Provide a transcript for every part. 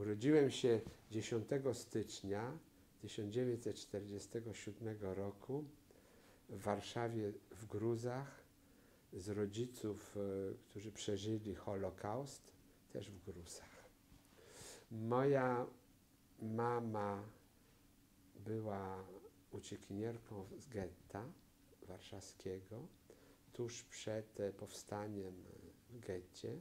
Urodziłem się 10 stycznia 1947 roku w Warszawie w Gruzach z rodziców, którzy przeżyli Holokaust, też w Gruzach. Moja mama była uciekinierką z getta warszawskiego tuż przed powstaniem w getcie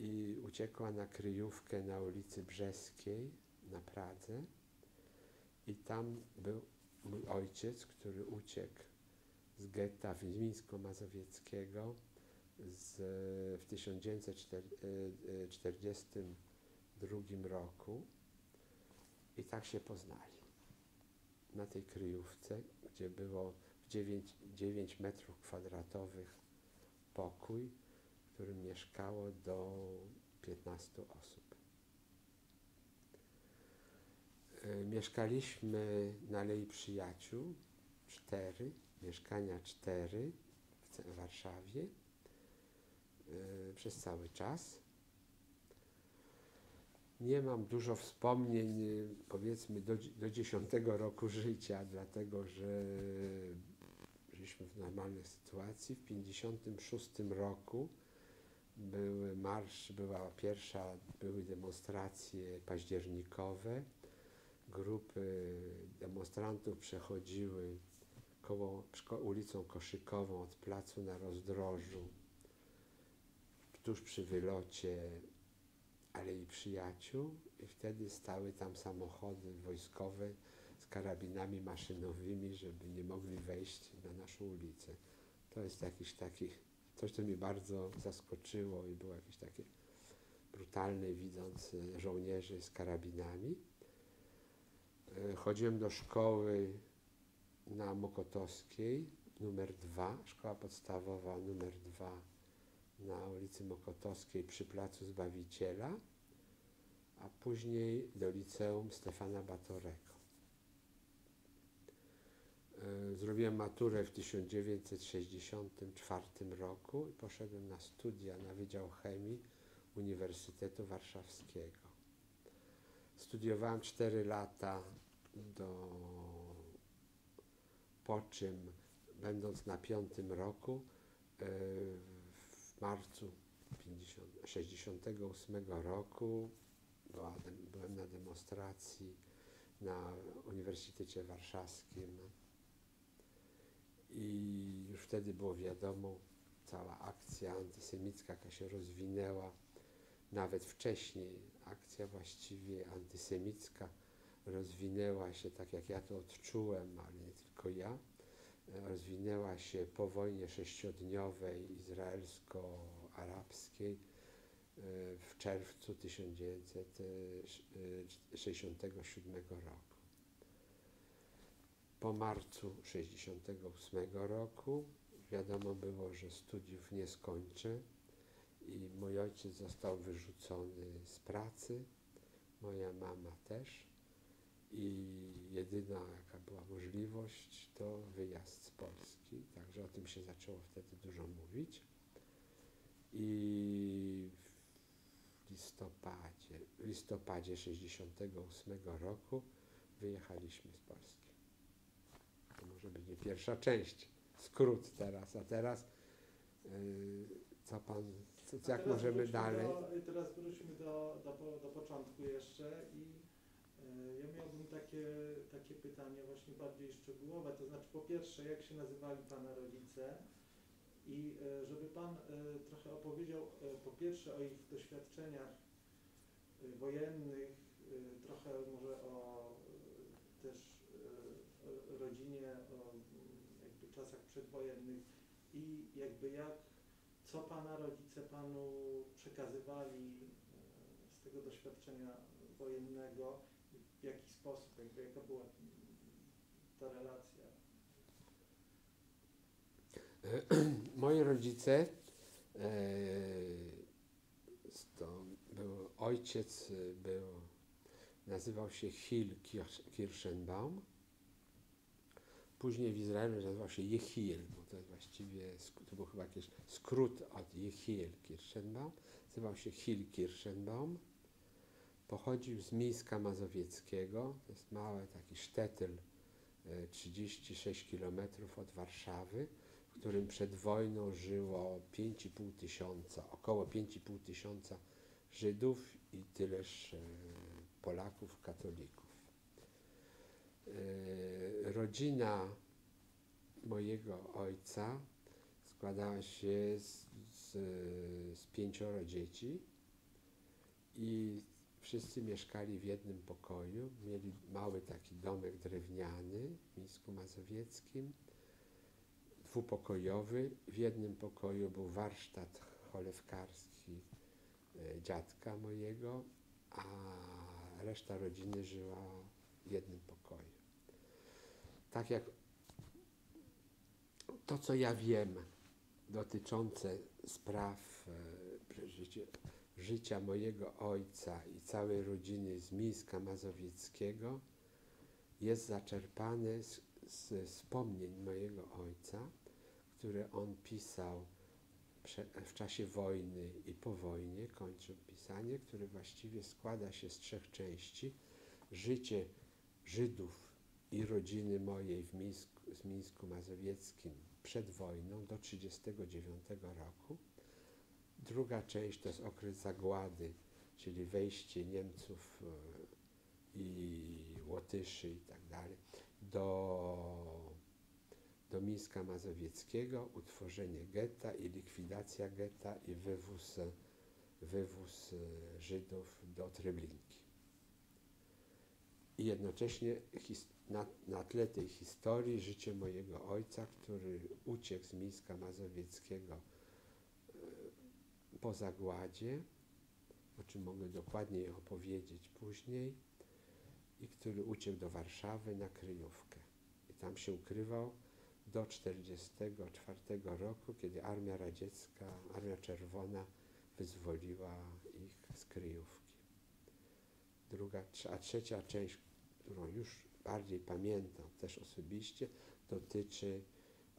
i uciekła na kryjówkę na ulicy Brzeskiej na Pradze i tam był mój ojciec, który uciekł z getta wiedźmińsko-mazowieckiego w 1942 roku i tak się poznali. Na tej kryjówce, gdzie było 9 metrów kwadratowych pokój, w którym mieszkało do 15 osób. Mieszkaliśmy na Alei Przyjaciół 4, mieszkania 4 w Warszawie przez cały czas. Nie mam dużo wspomnień, powiedzmy, do 10 roku życia, dlatego że żyliśmy w normalnej sytuacji. W 1956 roku były demonstracje październikowe. Grupy demonstrantów przechodziły ulicą Koszykową od placu na Rozdrożu, tuż przy wylocie Alei Przyjaciół i wtedy stały tam samochody wojskowe z karabinami maszynowymi, żeby nie mogli wejść na naszą ulicę. To jest coś, co mnie bardzo zaskoczyło i było jakieś takie brutalne, widząc żołnierzy z karabinami. Chodziłem do szkoły na Mokotowskiej, numer 2, szkoła podstawowa numer 2 na ulicy Mokotowskiej przy Placu Zbawiciela, a później do liceum Stefana Batorego. Zrobiłem maturę w 1964 roku i poszedłem na studia na Wydział Chemii Uniwersytetu Warszawskiego. Studiowałem 4 lata, po czym, będąc na 5. roku, w marcu 1968 roku byłem na demonstracji na Uniwersytecie Warszawskim i już wtedy było wiadomo, cała akcja antysemicka, jaka się rozwinęła, nawet wcześniej akcja właściwie antysemicka rozwinęła się, tak jak ja to odczułem, ale nie tylko ja, rozwinęła się po wojnie 6-dniowej izraelsko-arabskiej w czerwcu 1967 roku. Po marcu 1968 roku wiadomo było, że studiów nie skończę i mój ojciec został wyrzucony z pracy, moja mama też i jedyna jaka była możliwość to wyjazd z Polski, także o tym się zaczęło wtedy dużo mówić i w listopadzie 1968 roku wyjechaliśmy z Polski. To może być nie pierwsza część, skrót teraz, a teraz jak możemy dalej? Teraz wróćmy do początku jeszcze i ja miałbym takie pytanie właśnie bardziej szczegółowe, to znaczy po pierwsze, jak się nazywali Pana rodzice i żeby Pan trochę opowiedział po pierwsze o ich doświadczeniach wojennych, trochę może też o rodzinie, o jakby czasach przedwojennych i jakby co Pana rodzice Panu przekazywali z tego doświadczenia wojennego, w jaki sposób, jakby jaka była ta relacja? Moi rodzice, ojciec nazywał się Hil Kirschenbaum, później w Izraelu nazywał się Jehiel, bo to jest właściwie, to był chyba jakiś skrót od Jehiel Kirschenbaum, nazywał się Hil Kirschenbaum. Pochodził z Mińska Mazowieckiego, to jest mały taki sztetyl, 36 km od Warszawy, w którym przed wojną żyło 5,5 tysiąca, około 5,5 tysiąca Żydów i tyleż Polaków, katolików. Rodzina mojego ojca składała się z 5 dzieci i wszyscy mieszkali w jednym pokoju. Mieli mały taki domek drewniany w Mińsku Mazowieckim, dwupokojowy. W jednym pokoju był warsztat cholewkarski dziadka mojego, a reszta rodziny żyła w jednym pokoju. Tak jak to, co ja wiem dotyczące spraw życia mojego ojca i całej rodziny z Mińska Mazowieckiego, jest zaczerpane z wspomnień mojego ojca, które on pisał w czasie wojny i po wojnie, kończył pisanie, które właściwie składa się z 3 części. Życie Żydów i rodziny mojej z Mińsku Mazowieckim przed wojną do 1939 roku. Druga część to jest okres zagłady, czyli wejście Niemców i Łotyszy i tak dalej do Mińska Mazowieckiego, utworzenie getta i likwidacja getta i wywóz Żydów do Treblinki. I jednocześnie na tle tej historii życie mojego ojca, który uciekł z Mińska Mazowieckiego po zagładzie, o czym mogę dokładniej opowiedzieć później, i który uciekł do Warszawy na kryjówkę. I tam się ukrywał do 1944 roku, kiedy Armia Radziecka, Armia Czerwona wyzwoliła ich z kryjówki. A trzecia część, którą już bardziej pamiętam, też osobiście, dotyczy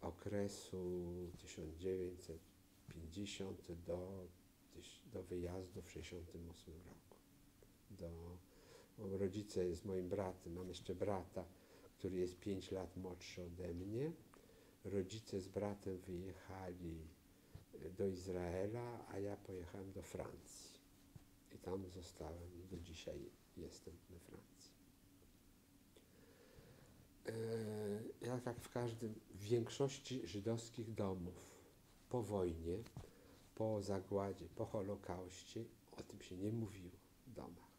okresu 1950 do wyjazdu w 1968 roku. Rodzice jest moim bratem, mam jeszcze brata, który jest 5 lat młodszy ode mnie. Rodzice z bratem wyjechali do Izraela, a ja pojechałem do Francji. I tam zostałem, do dzisiaj jestem we Francji. Jak w większości żydowskich domów po wojnie, po zagładzie, po Holokauście, o tym się nie mówiło w domach.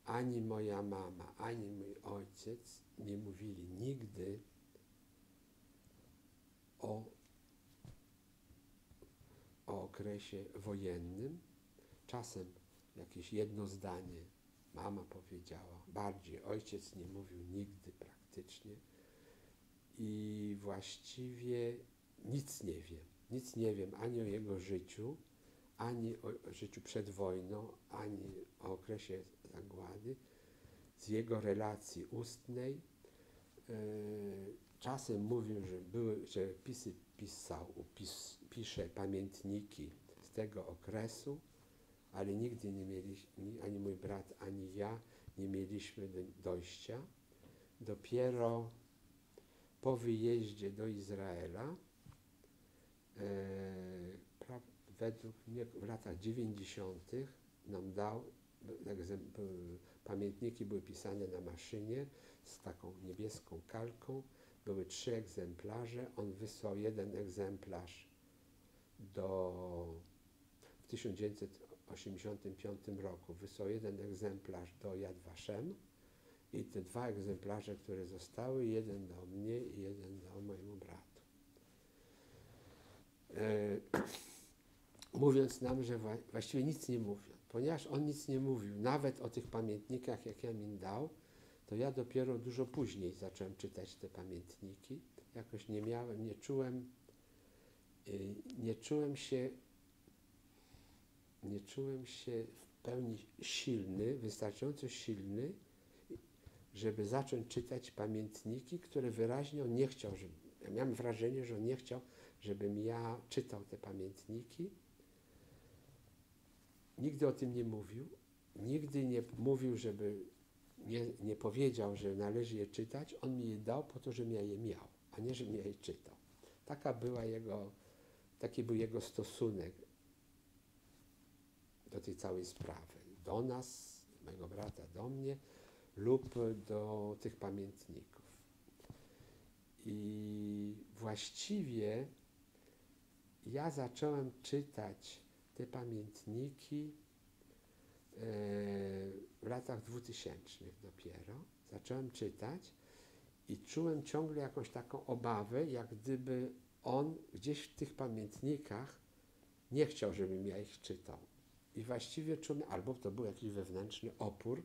Ani moja mama, ani mój ojciec nie mówili nigdy o okresie wojennym. Czasem jakieś jedno zdanie mama powiedziała, bardziej ojciec nie mówił nigdy praktycznie i właściwie nic nie wiem. Nic nie wiem ani o jego życiu, ani o życiu przed wojną, ani o okresie zagłady, z jego relacji ustnej. Czasem mówił, że pisze pamiętniki z tego okresu, ale nigdy nie mieliśmy, ani mój brat, ani ja, nie mieliśmy dojścia. Dopiero po wyjeździe do Izraela, według mnie w latach 90. nam dał, pamiętniki były pisane na maszynie z taką niebieską kalką, były 3 egzemplarze, on wysłał 1 egzemplarz w 1985 roku, wysłał 1 egzemplarz do Yad Vashem i te 2 egzemplarze, które zostały, 1 do mnie i 1 do mojemu bratu. Mówiąc nam, że właściwie nic nie mówią. Ponieważ on nic nie mówił, nawet o tych pamiętnikach, jak ja mi dał, to ja dopiero dużo później zacząłem czytać te pamiętniki. Jakoś nie czułem się w pełni silny, wystarczająco silny, żeby zacząć czytać pamiętniki, które wyraźnie on nie chciał, ja miałem wrażenie, że on nie chciał, żebym ja czytał te pamiętniki. Nigdy o tym nie mówił, nigdy nie mówił, żeby nie powiedział, że należy je czytać. On mi je dał po to, żebym ja je miał, a nie, żebym ja je czytał. Taki był jego stosunek do tej całej sprawy. Do nas, mojego brata, do mnie lub do tych pamiętników. I właściwie ja zacząłem czytać te pamiętniki w latach 2000 dopiero. Zacząłem czytać i czułem ciągle jakąś taką obawę, jak gdyby on gdzieś w tych pamiętnikach nie chciał, żebym ja ich czytał. I właściwie czułem, albo to był jakiś wewnętrzny opór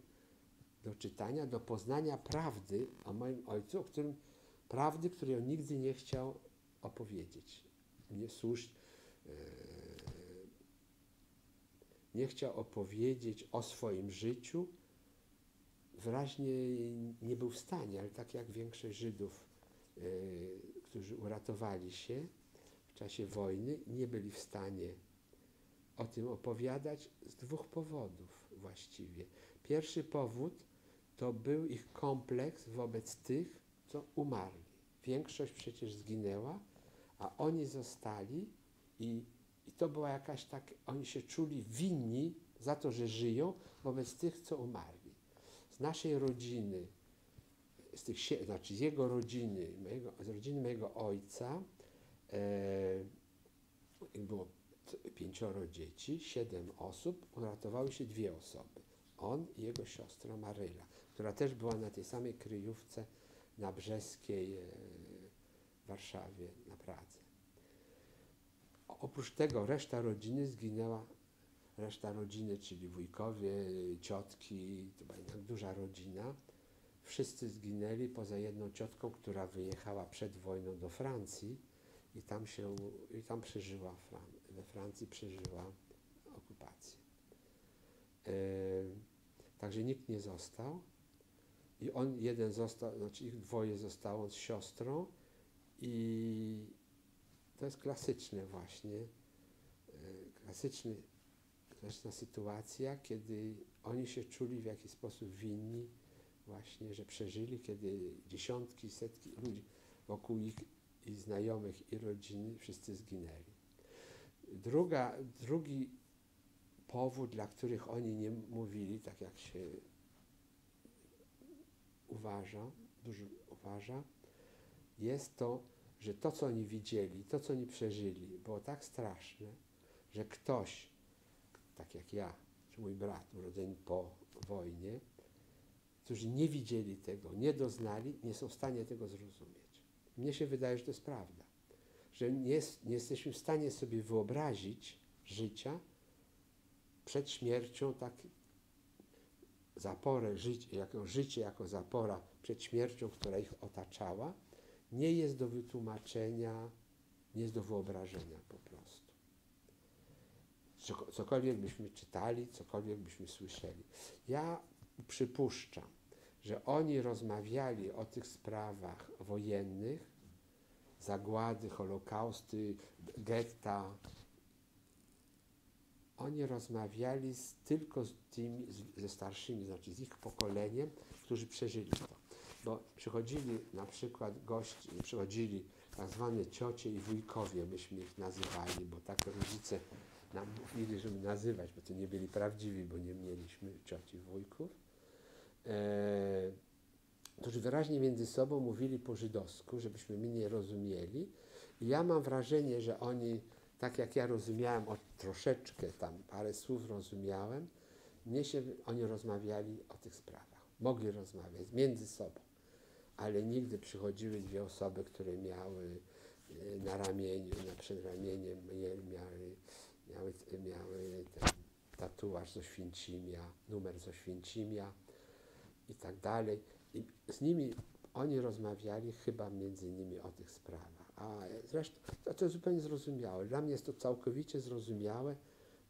do czytania, do poznania prawdy o moim ojcu, prawdy, której on nigdy nie chciał opowiedzieć. Nie chciał opowiedzieć o swoim życiu. Wyraźnie nie był w stanie, ale tak jak większość Żydów, którzy uratowali się w czasie wojny, nie byli w stanie o tym opowiadać z dwóch powodów właściwie. Pierwszy powód to był ich kompleks wobec tych, co umarli. Większość przecież zginęła, a oni zostali i to była jakaś oni się czuli winni za to, że żyją wobec tych, co umarli. Z naszej rodziny, z jego rodziny, z rodziny mojego ojca, było 5 dzieci, 7 osób, uratowały się 2 osoby. On i jego siostra Maryla, która też była na tej samej kryjówce na Brzeskiej w Warszawie, na Pradze. Oprócz tego reszta rodziny zginęła, czyli wujkowie, ciotki, to była jednak duża rodzina. Wszyscy zginęli poza jedną ciotką, która wyjechała przed wojną do Francji i tam przeżyła, we Francji przeżyła okupację. Także nikt nie został i on jeden został, znaczy ich 2 zostało z siostrą i to jest klasyczne właśnie, klasyczna sytuacja, kiedy oni się czuli w jakiś sposób winni właśnie, że przeżyli, kiedy dziesiątki, setki ludzi wokół ich i znajomych i rodziny wszyscy zginęli. Drugi powód, dla których oni nie mówili, tak jak się uważa, jest to, że to, co oni widzieli, to, co oni przeżyli, było tak straszne, że ktoś, tak jak ja, czy mój brat, urodzeni po wojnie, którzy nie widzieli tego, nie doznali, nie są w stanie tego zrozumieć. Mnie się wydaje, że to jest prawda, że nie jesteśmy w stanie sobie wyobrazić życia przed śmiercią, tak życie jako zapora przed śmiercią, która ich otaczała, nie jest do wytłumaczenia, nie jest do wyobrażenia po prostu. Cokolwiek byśmy czytali, cokolwiek byśmy słyszeli. Ja przypuszczam, że oni rozmawiali o tych sprawach wojennych, zagłady, holokausty, getta. Oni rozmawiali tylko ze starszymi, znaczy z ich pokoleniem, którzy przeżyli to. Bo przychodzili na przykład goście, przychodzili tak zwane ciocie i wujkowie, myśmy ich nazywali, bo tak rodzice nam mówili, żeby nazywać, bo to nie byli prawdziwi, bo nie mieliśmy cioci i wujków, którzy wyraźnie między sobą mówili po żydowsku, żebyśmy my nie rozumieli. I ja mam wrażenie, że oni, tak jak ja rozumiałem, troszeczkę tam parę słów rozumiałem, oni rozmawiali o tych sprawach. Mogli rozmawiać między sobą, ale nigdy przychodziły 2 osoby, które miały na ramieniu, na przedramieniem, miały ten tatuaż z Oświęcimia, numer z Oświęcimia i tak dalej. I z nimi oni rozmawiali chyba między innymi o tych sprawach. A zresztą to jest zupełnie zrozumiałe. Dla mnie jest to całkowicie zrozumiałe.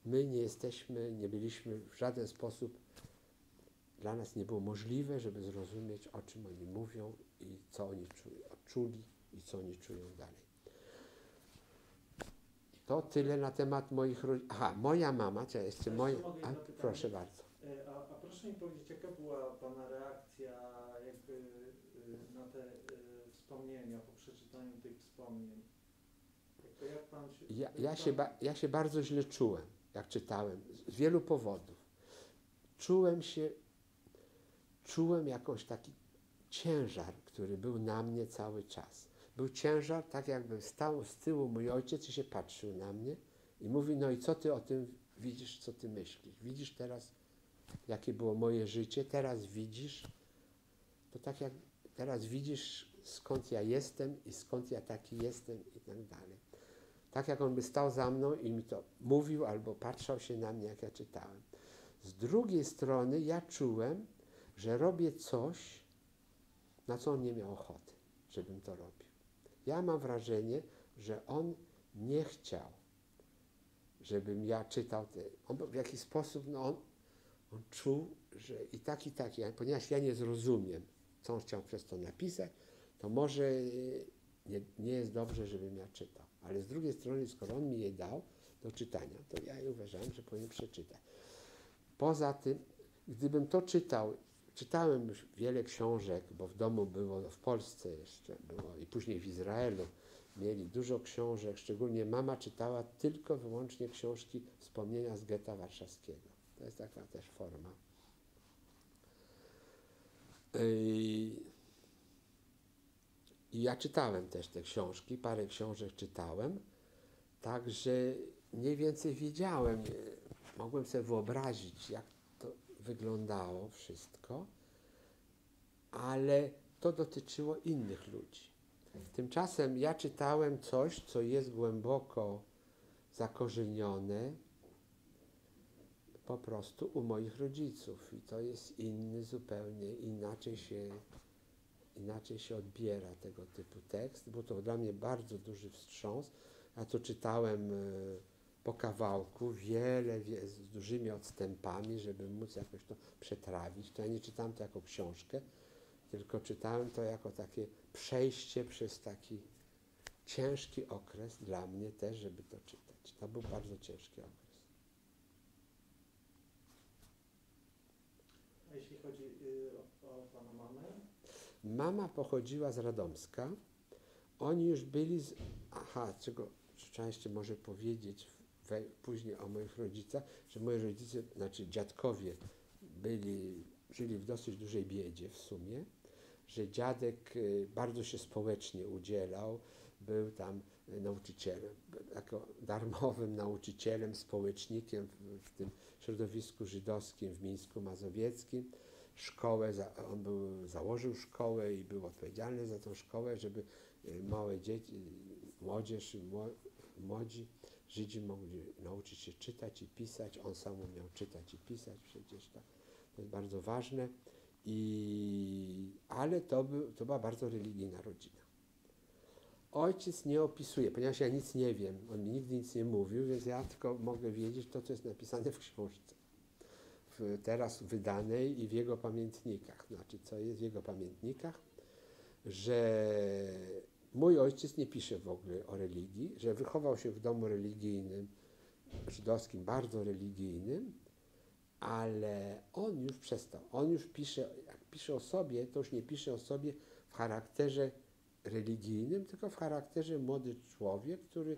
My nie byliśmy w żaden sposób, dla nas nie było możliwe, żeby zrozumieć, o czym oni mówią i co oni czuli i co oni czują dalej. To tyle na temat moich rodziców. Aha, moja mama, proszę bardzo. A proszę mi powiedzieć, jaka była Pana reakcja jakby na te wspomnienia, po przeczytaniu tych wspomnień? Jakby jak Pan się... Ja się bardzo źle czułem, jak czytałem, z wielu powodów. Czułem jakoś taki ciężar, który był na mnie cały czas. Był ciężar, tak jakby stał z tyłu mój ojciec i się patrzył na mnie i mówi, no i co ty o tym widzisz, co ty myślisz? Widzisz teraz, jakie było moje życie, teraz widzisz, to tak jak teraz widzisz, skąd ja jestem i skąd ja taki jestem i tak dalej. Tak jak on by stał za mną i mi to mówił albo patrzał się na mnie, jak ja czytałem. Z drugiej strony ja czułem, że robię coś, na co on nie miał ochoty, żebym to robił. Ja mam wrażenie, że on nie chciał, żebym ja czytał on w jakiś sposób, no on czuł, że i tak, ponieważ ja nie zrozumiem, co on chciał przez to napisać, to może nie jest dobrze, żebym ja czytał. Ale z drugiej strony, skoro on mi je dał do czytania, to ja uważałem, że powinien przeczytać. Poza tym, gdybym to czytał, czytałem już wiele książek, bo w domu było, w Polsce jeszcze było i później w Izraelu, mieli dużo książek, szczególnie mama czytała tylko wyłącznie książki wspomnienia z getta warszawskiego. To jest taka też forma. I ja czytałem też te książki, parę książek czytałem, także mniej więcej wiedziałem, mogłem sobie wyobrazić, jak to wyglądało wszystko, ale to dotyczyło innych ludzi. Tymczasem ja czytałem coś, co jest głęboko zakorzenione po prostu u moich rodziców i to jest inny zupełnie, inaczej się odbiera tego typu tekst. Był to dla mnie bardzo duży wstrząs. Ja to czytałem po kawałku, z dużymi odstępami, żeby móc jakoś to przetrawić. To ja nie czytałem to jako książkę, tylko czytałem to jako takie przejście przez taki ciężki okres dla mnie też, żeby to czytać. To był bardzo ciężki okres. A jeśli chodzi o Pana mamę? Mama pochodziła z Radomska. Oni już byli czego trzeba jeszcze może powiedzieć później o moich rodzicach, że moi rodzice, znaczy dziadkowie, żyli w dosyć dużej biedzie w sumie, że dziadek bardzo się społecznie udzielał, był tam nauczycielem, jako darmowym nauczycielem, społecznikiem w tym środowisku żydowskim w Mińsku Mazowieckim. On założył szkołę i był odpowiedzialny za tą szkołę, żeby małe dzieci, młodzież, młodzi Żydzi mogli nauczyć się czytać i pisać. On sam umiał czytać i pisać przecież, tak. To jest bardzo ważne. Ale to była bardzo religijna rodzina. Ojciec nie opisuje, ponieważ ja nic nie wiem, on mi nigdy nic nie mówił, więc ja tylko mogę wiedzieć to, co jest napisane w książce. Teraz wydanej i w jego pamiętnikach. Znaczy, co jest w jego pamiętnikach, że mój ojciec nie pisze w ogóle o religii, że wychował się w domu religijnym, żydowskim, bardzo religijnym, ale on już przestał. On już pisze, jak pisze o sobie, to już nie pisze o sobie w charakterze religijnym, tylko w charakterze młody człowiek, który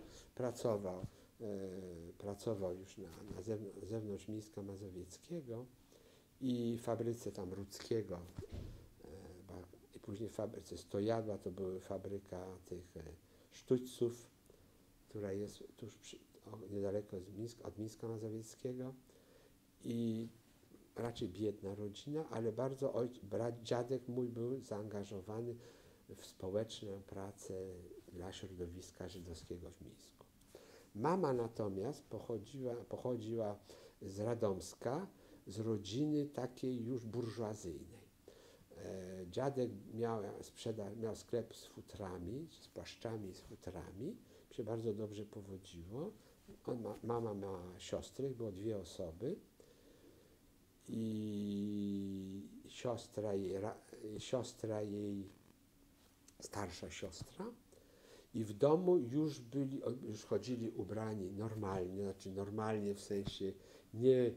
pracował już na zewnątrz Mińska Mazowieckiego i w fabryce tam Rudzkiego, i później w fabryce Stojadła, to była fabryka tych sztućców, która jest tuż niedaleko od Mińska Mazowieckiego i raczej biedna rodzina, ale bardzo dziadek mój był zaangażowany w społeczną pracę dla środowiska żydowskiego w Mińsku. Mama natomiast pochodziła z Radomska, z rodziny takiej już burżuazyjnej. Dziadek miał sklep z futrami, z płaszczami i z futrami. Się bardzo dobrze powodziło. Mama ma siostrę, było 2 osoby. I siostra jej, starsza siostra. I w domu już chodzili ubrani normalnie, znaczy normalnie w sensie nie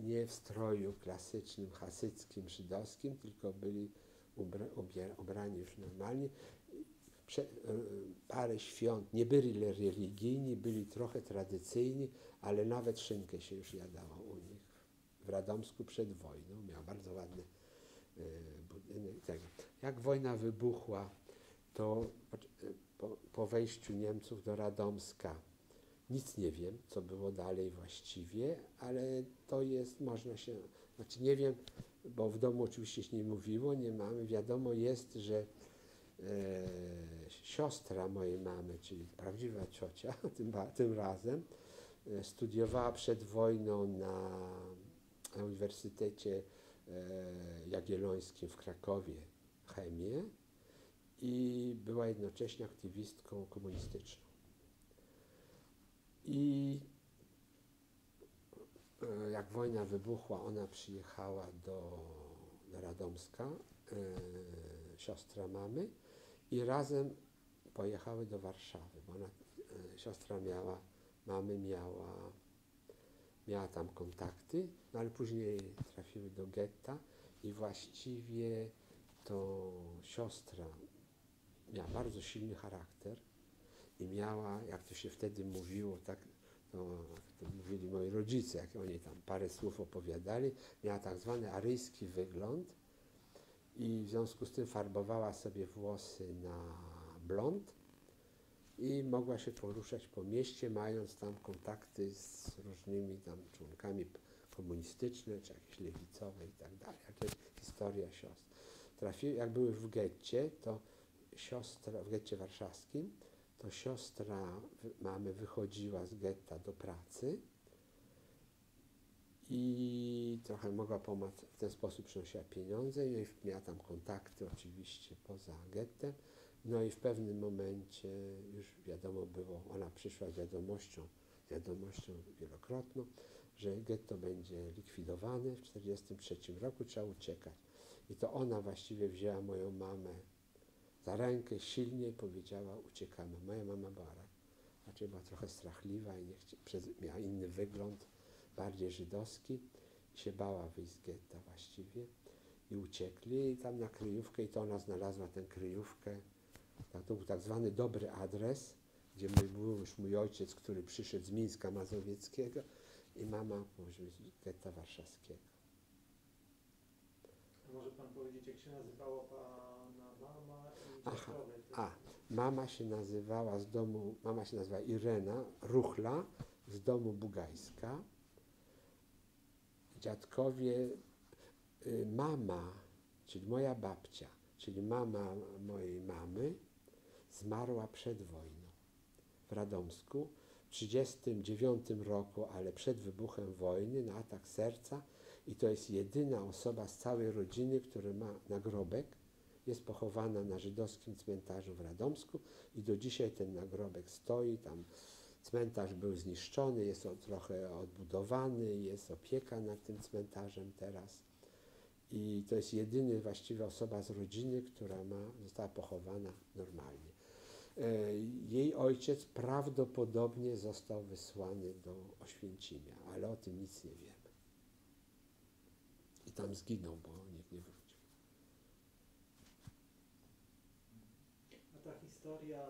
nie w stroju klasycznym, hasyckim, żydowskim, tylko byli ubrani już normalnie. Parę świąt, nie byli religijni, byli trochę tradycyjni, ale nawet szynkę się już jadało u nich. W Radomsku przed wojną miał bardzo ładny budynek. Jak wojna wybuchła, to po wejściu Niemców do Radomska nic nie wiem, co było dalej właściwie, ale to jest, można się, znaczy nie wiem, bo w domu oczywiście się nie mówiło, nie mamy, wiadomo jest, że siostra mojej mamy, czyli prawdziwa ciocia tym razem, studiowała przed wojną na Uniwersytecie Jagiellońskim w Krakowie chemię i była jednocześnie aktywistką komunistyczną. I jak wojna wybuchła, ona przyjechała do Radomska, siostra mamy, i razem pojechały do Warszawy, bo ona, siostra miała tam kontakty, no ale później trafiły do getta i właściwie to siostra miała bardzo silny charakter i miała, jak to się wtedy mówiło, tak to mówili moi rodzice, jak oni tam parę słów opowiadali, miała tak zwany aryjski wygląd i w związku z tym farbowała sobie włosy na blond i mogła się poruszać po mieście, mając tam kontakty z różnymi tam członkami komunistycznymi, czy jakieś lewicowe i tak dalej. Jakaś historia siostr. Jak były w getcie, to siostra, w getcie warszawskim, to siostra mamy wychodziła z getta do pracy i trochę mogła pomóc, w ten sposób przynosiła pieniądze i miała tam kontakty oczywiście poza gettem. No i w pewnym momencie już wiadomo było, ona przyszła z wiadomością wielokrotną, że getto będzie likwidowane w 1943 roku, trzeba uciekać. I to ona właściwie wzięła moją mamę za rękę silnie i powiedziała, uciekamy. Moja mama była trochę strachliwa i miała inny wygląd, bardziej żydowski i się bała wyjść z getta właściwie i uciekli i tam na kryjówkę i to ona znalazła tę kryjówkę. To był tak zwany dobry adres, gdzie był już mój ojciec, który przyszedł z Mińska Mazowieckiego i mama z getta warszawskiego. Może pan powiedzieć, jak się nazywała pana mama i dziadkowie? Mama się nazywała Irena Ruchla z domu Bugajska. Dziadkowie, mama, czyli moja babcia, czyli mama mojej mamy, zmarła przed wojną w Radomsku w 1939 roku, ale przed wybuchem wojny na atak serca i to jest jedyna osoba z całej rodziny, która ma nagrobek. Jest pochowana na żydowskim cmentarzu w Radomsku i do dzisiaj ten nagrobek stoi. Tam cmentarz był zniszczony, jest trochę odbudowany, jest opieka nad tym cmentarzem teraz. I to jest jedyna właściwie osoba z rodziny, która została pochowana normalnie. Jej ojciec prawdopodobnie został wysłany do Oświęcimia, ale o tym nic nie wiemy. I tam zginął, bo nikt nie wrócił. A ta historia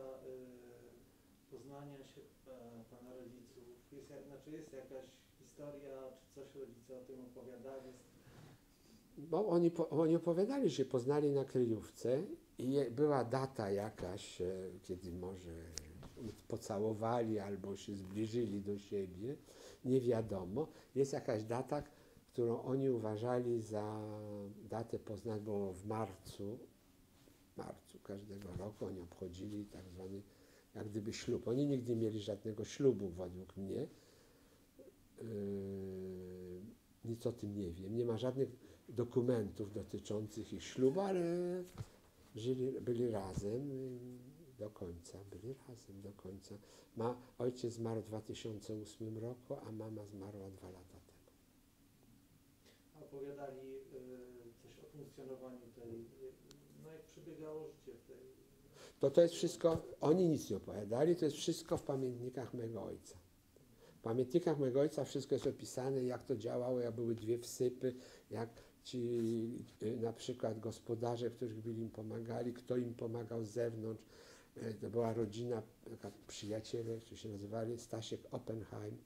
poznania się pana rodziców, jest jakaś historia, czy coś rodzice o tym opowiadali? Bo oni opowiadali, że się poznali na kryjówce i była data jakaś, kiedy może pocałowali albo się zbliżyli do siebie, nie wiadomo. Jest jakaś data, którą oni uważali za datę poznania, bo w marcu każdego roku oni obchodzili tak zwany jak gdyby ślub. Oni nigdy nie mieli żadnego ślubu według mnie. Nic o tym nie wiem. Nie ma żadnych dokumentów dotyczących ich ślubu, ale byli razem do końca. Ojciec zmarł w 2008 roku, a mama zmarła 2 lata temu. A opowiadali coś o funkcjonowaniu tej, jak przebiegało życie w tej... To jest wszystko, oni nic nie opowiadali, to jest wszystko w pamiętnikach mego ojca. pamiętnikach mojego ojca wszystko jest opisane, jak to działało, jak były dwie wsypy, jak ci na przykład gospodarze, których byli im pomagali, kto im pomagał z zewnątrz. To była rodzina, taka przyjaciele, którzy się nazywali Stasiek Oppenheim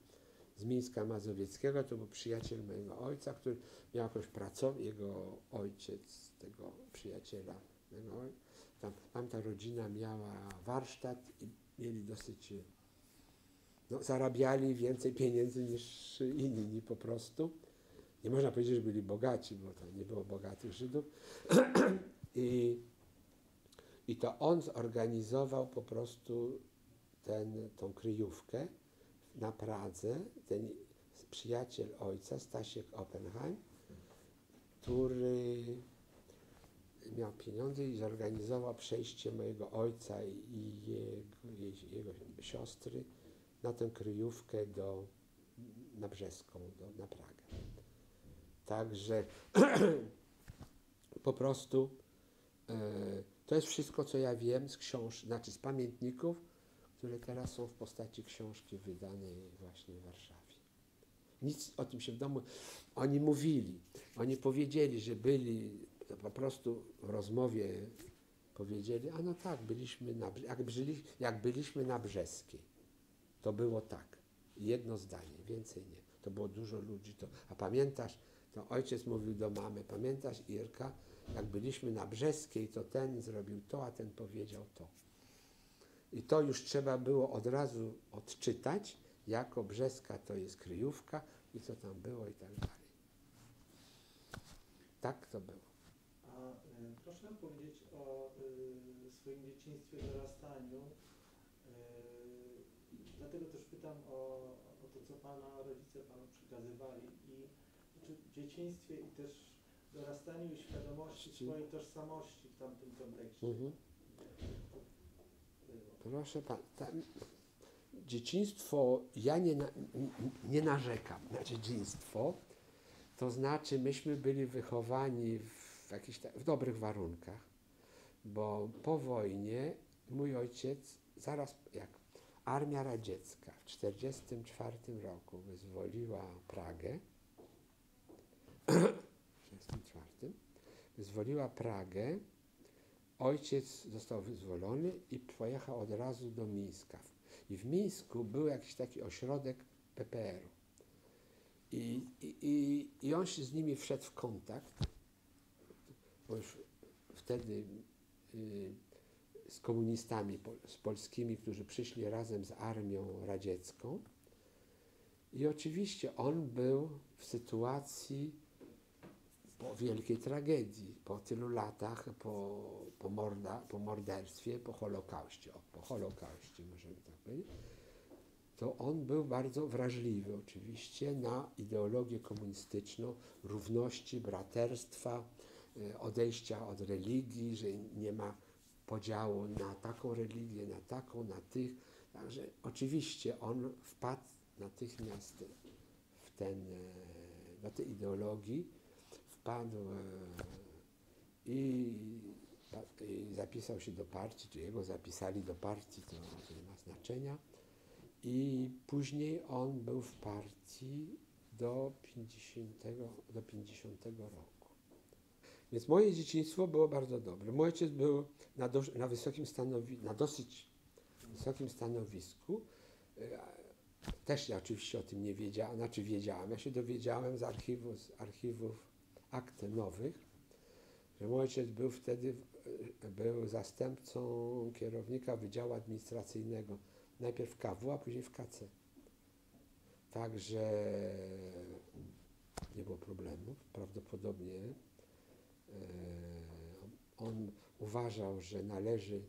z Mińska Mazowieckiego. To był przyjaciel mojego ojca, który miał jakąś pracownię, jego ojciec, tego przyjaciela mojego ojca. Tamta rodzina miała warsztat i mieli dosyć, no, zarabiali więcej pieniędzy niż inni po prostu. Nie można powiedzieć, że byli bogaci, bo to nie było bogatych Żydów. I to on zorganizował po prostu tą kryjówkę na Pradze, ten przyjaciel ojca, Stasiek Oppenheim, który miał pieniądze i zorganizował przejście mojego ojca i jego siostry na tę kryjówkę na Brzeską, na Pragę. Także po prostu to jest wszystko, co ja wiem z z pamiętników, które teraz są w postaci książki wydanej właśnie w Warszawie. Nic o tym się w domu... Oni powiedzieli, że byli, to po prostu w rozmowie powiedzieli, a no tak, jak byliśmy na Brzeskiej. To było tak. Jedno zdanie, więcej nie. To było dużo ludzi. A pamiętasz, to ojciec mówił do mamy, pamiętasz, Irka, jak byliśmy na Brzeskiej, to ten zrobił to, a ten powiedział to. I to już trzeba było od razu odczytać, jako Brzeska to jest kryjówka i co tam było i tak dalej. Tak to było. A proszę nam powiedzieć o swoim dzieciństwie, dorastaniu. Dlatego też pytam o to, co Pana rodzice Panu przekazywali. I czy w dzieciństwie i też dorastaniu i świadomości swojej tożsamości w tamtym kontekście. Proszę Pana, dzieciństwo, ja nie narzekam na dzieciństwo, to znaczy myśmy byli wychowani w dobrych warunkach, bo po wojnie mój ojciec, zaraz jak Armia Radziecka w 1944 roku wyzwoliła Pragę, ojciec został wyzwolony i pojechał od razu do Mińska. I w Mińsku był jakiś taki ośrodek PPR-u. I on się z nimi wszedł w kontakt, bo już wtedy z komunistami, z polskimi, którzy przyszli razem z armią radziecką. I oczywiście on był w sytuacji po wielkiej tragedii, po tylu latach, po morderstwie, po Holokauście możemy tak powiedzieć, to on był bardzo wrażliwy oczywiście na ideologię komunistyczną, równości, braterstwa, odejścia od religii, że nie ma podziału na taką religię, na taką, na tych. Także oczywiście on wpadł natychmiast do tej ideologii, wpadł i zapisał się do partii, czy jego zapisali do partii, to nie ma znaczenia. I później on był w partii do 50 roku. Więc moje dzieciństwo było bardzo dobre. Mój ojciec był na dosyć wysokim stanowisku. Też ja oczywiście o tym nie wiedziałem, wiedziałem. Ja się dowiedziałem z archiwów akt nowych, że mój ojciec był wtedy zastępcą kierownika Wydziału Administracyjnego. Najpierw w KW, a później w KC. Także nie było problemów. Prawdopodobnie on uważał, że należy,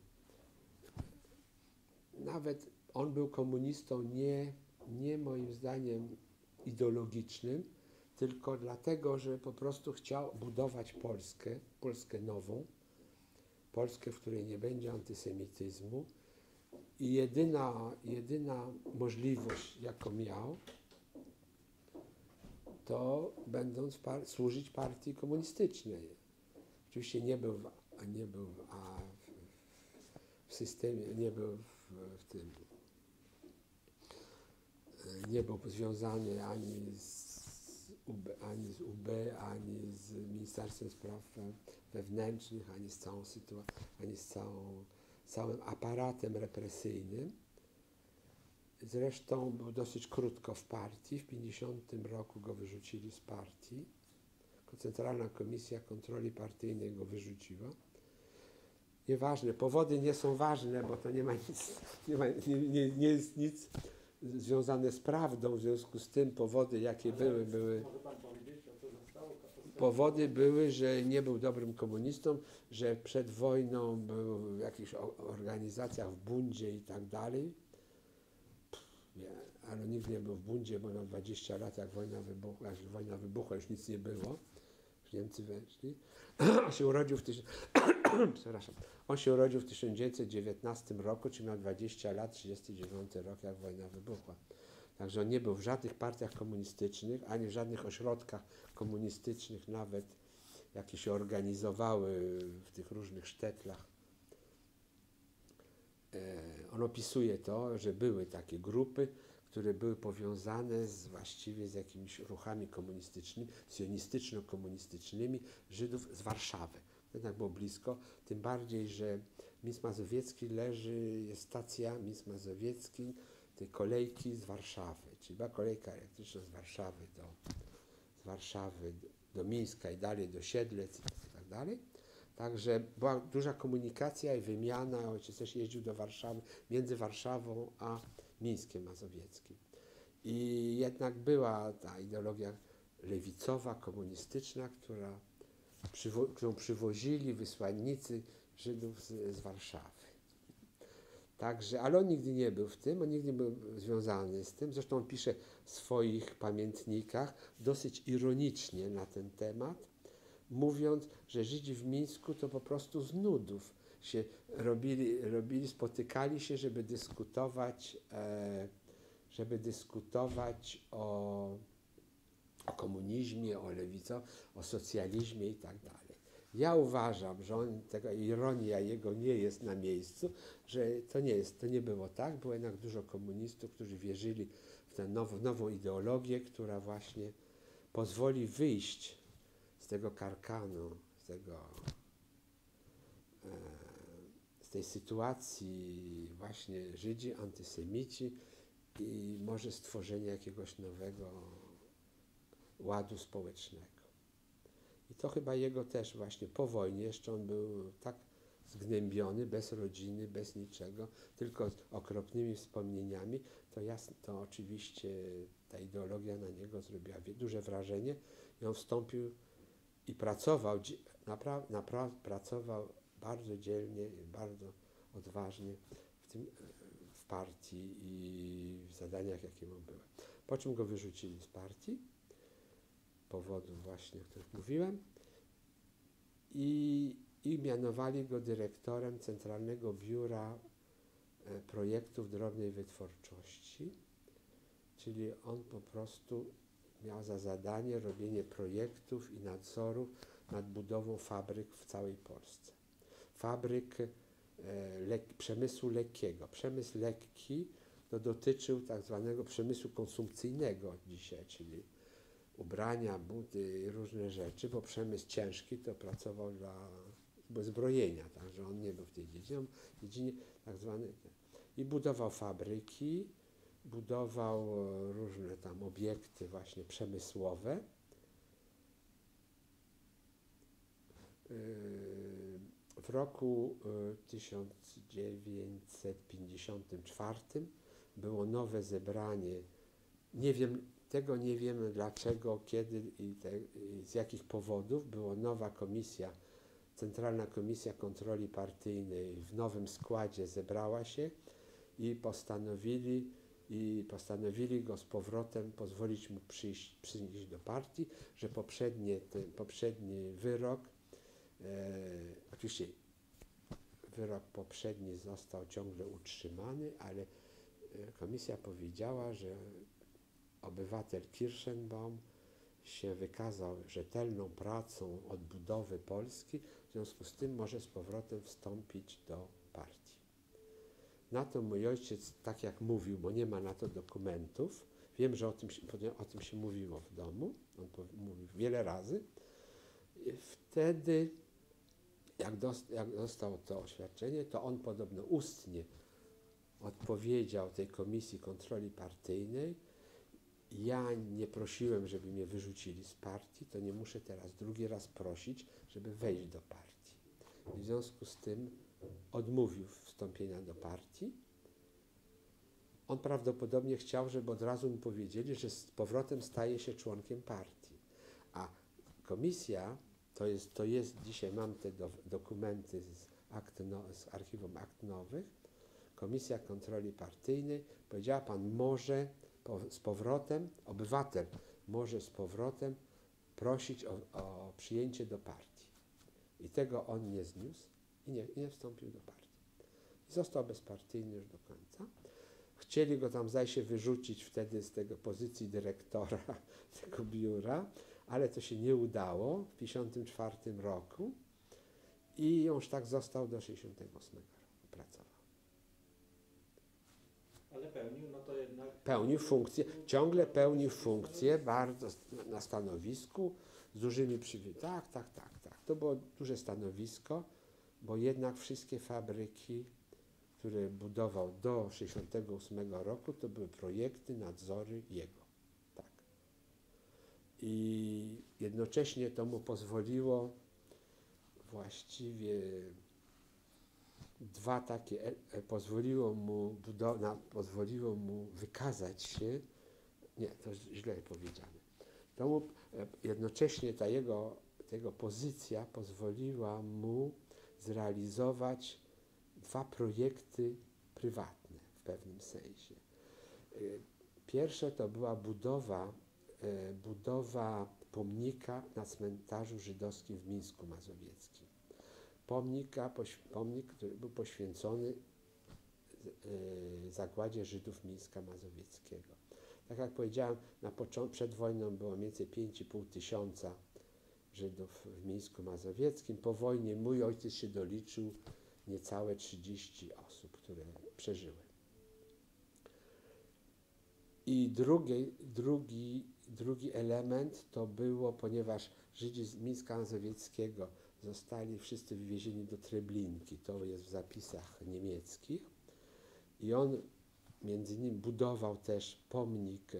nawet on był komunistą nie moim zdaniem ideologicznym, tylko dlatego, że po prostu chciał budować Polskę nową, Polskę, w której nie będzie antysemityzmu. I jedyna możliwość, jaką miał, to służyć partii komunistycznej. Oczywiście nie był w systemie, nie był związany ani z UB, ani z Ministerstwem Spraw Wewnętrznych, ani z całą sytuacją, ani z całym aparatem represyjnym. Zresztą był dosyć krótko w partii. W 50 roku go wyrzucili z partii. Centralna Komisja Kontroli Partyjnej go wyrzuciła. Nieważne, powody nie są ważne, bo to nie jest nic związane z prawdą, w związku z tym powody, jakie były. Może pan powiedzieć, o co zostało? Powody były, że nie był dobrym komunistą, że przed wojną był w jakichś organizacjach w bundzie i tak dalej. Ale nigdy nie był w bundzie, bo miał 20 lat, jak wojna wybuchła, już nic nie było. Już Niemcy weszli. On się urodził w 1919 roku, czyli miał 20 lat, 39 rok, jak wojna wybuchła. Także on nie był w żadnych partiach komunistycznych, ani w żadnych ośrodkach komunistycznych, nawet jakie się organizowały w tych różnych sztetlach. On opisuje to, że były takie grupy, które były powiązane właściwie z jakimiś ruchami komunistycznymi, sionistyczno-komunistycznymi Żydów z Warszawy. To jednak było blisko, tym bardziej, że Mińsk Mazowiecki jest stacja Mińsk Mazowiecki, tej kolejki z Warszawy, czyli była kolejka elektryczna z Warszawy do Mińska i dalej do Siedlec i tak dalej. Także była duża komunikacja i wymiana, ojciec też jeździł do Warszawy, między Warszawą a Mińskiem Mazowieckim. I jednak była ta ideologia lewicowa, komunistyczna, którą przywozili wysłannicy Żydów z Warszawy. Także, ale on nigdy nie był w tym, on nigdy nie był związany z tym. Zresztą on pisze w swoich pamiętnikach dosyć ironicznie na ten temat, mówiąc, że Żydzi w Mińsku to po prostu z nudów się spotykali się, żeby dyskutować o komunizmie, o lewicy, o socjalizmie i tak dalej. Ja uważam, że taka ironia jego nie jest na miejscu, że to nie było tak. Było jednak dużo komunistów, którzy wierzyli w tę nową ideologię, która właśnie pozwoli wyjść z tego karkanu, z tej sytuacji właśnie Żydzi, antysemici i może stworzenie jakiegoś nowego ładu społecznego. I to chyba jego też właśnie po wojnie, jeszcze on był tak zgnębiony, bez rodziny, bez niczego, tylko z okropnymi wspomnieniami, to oczywiście ta ideologia na niego zrobiła duże wrażenie i on wstąpił i pracował, pracował bardzo dzielnie i bardzo odważnie w partii i w zadaniach, jakie mu były. Po czym go wyrzucili z partii, powodów właśnie, o których mówiłem, i mianowali go dyrektorem Centralnego Biura Projektów Drobnej Wytwórczości, czyli on po prostu miał za zadanie robienie projektów i nadzoru nad budową fabryk w całej Polsce. Fabryk przemysłu lekkiego. Przemysł lekki to dotyczył tak zwanego przemysłu konsumpcyjnego dzisiaj, czyli ubrania, buty i różne rzeczy, bo przemysł ciężki to pracował dla zbrojenia, także on nie był w tej dziedzinie tak zwanej. I budował fabryki, budował różne tam obiekty właśnie przemysłowe. W roku 1954 było nowe zebranie. Tego nie wiemy dlaczego, kiedy i z jakich powodów. Była nowa komisja, Centralna Komisja Kontroli Partyjnej w nowym składzie zebrała się i postanowili go z powrotem pozwolić mu przyjść do partii, że poprzedni wyrok, oczywiście wyrok poprzedni został ciągle utrzymany, ale komisja powiedziała, że obywatel Kirschenbaum się wykazał rzetelną pracą odbudowy Polski, w związku z tym może z powrotem wstąpić do partii. Na to mój ojciec, tak jak mówił, bo nie ma na to dokumentów, wiem, że o tym się mówiło w domu, on mówił wiele razy. Wtedy, jak dostał to oświadczenie, to on podobno ustnie odpowiedział tej Komisji Kontroli Partyjnej: ja nie prosiłem, żeby mnie wyrzucili z partii, to nie muszę teraz drugi raz prosić, żeby wejść do partii. I w związku z tym odmówił wstąpienia do partii. On prawdopodobnie chciał, żeby od razu mu powiedzieli, że z powrotem staje się członkiem partii. A komisja, to jest dzisiaj mam te dokumenty z archiwum akt nowych, Komisja Kontroli Partyjnej powiedziała: pan może z powrotem, obywatel może z powrotem prosić o przyjęcie do partii. I tego on nie zniósł i nie wstąpił do partii. I został bezpartyjny już do końca. Chcieli go tam, zdaje się, wyrzucić wtedy z tego pozycji dyrektora tego biura, ale to się nie udało w 1954 roku i już tak został do 1968 roku. Pracował. Ale pełnił, no to jednak... Pełnił funkcję, ciągle pełnił funkcję bardzo na stanowisku z dużymi przywilejami. Tak. To było duże stanowisko, bo jednak wszystkie fabryki, które budował do 1968 roku, to były projekty, nadzory jego. Tak. I jednocześnie to mu pozwoliło właściwie dwa takie, pozwoliło mu wykazać się, nie, to źle powiedziane, to mu jednocześnie ta jego pozycja pozwoliła mu zrealizować dwa projekty prywatne w pewnym sensie. Pierwsze to była budowa pomnika na cmentarzu żydowskim w Mińsku Mazowieckim. Pomnik, który był poświęcony zagładzie Żydów Mińska Mazowieckiego. Tak jak powiedziałem, przed wojną było mniej więcej 5,5 tysiąca Żydów w Mińsku Mazowieckim. Po wojnie mój ojciec się doliczył niecałe 30 osób, które przeżyły. I drugi element to było, ponieważ Żydzi z Mińska Mazowieckiego zostali wszyscy wywiezieni do Treblinki, to jest w zapisach niemieckich, i on między innymi budował też pomnik,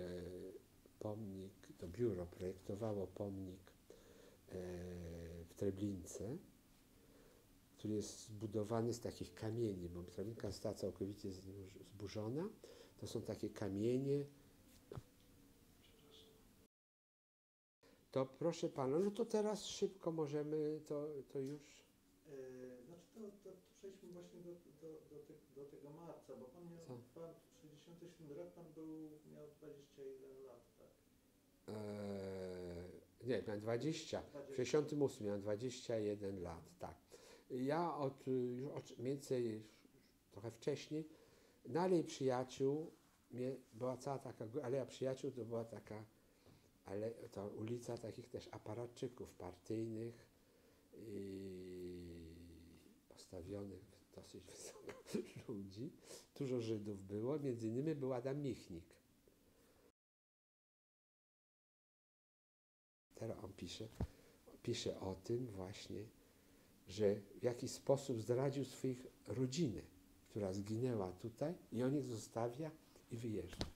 to biuro projektowało pomnik w Treblince, który jest zbudowany z takich kamieni, bo Treblinka została całkowicie zburzona. To są takie kamienie. To proszę pana, no to teraz szybko możemy to już. Znaczy to przejdźmy właśnie do tego marca, bo pan miał, w 67 rok pan miał 21 lat, tak? Nie, miałem 20. W 68 miałem 21 lat, tak. Ja już mniej więcej trochę wcześniej, na Alei Przyjaciół była cała taka Aleja Przyjaciół, to była taka to ulica takich też aparatczyków partyjnych i postawionych dosyć wysoko ludzi. Dużo Żydów było, między innymi był Adam Michnik. Teraz on pisze o tym właśnie, że w jakiś sposób zdradził swoich rodzinę, która zginęła tutaj, i on ich zostawia i wyjeżdża.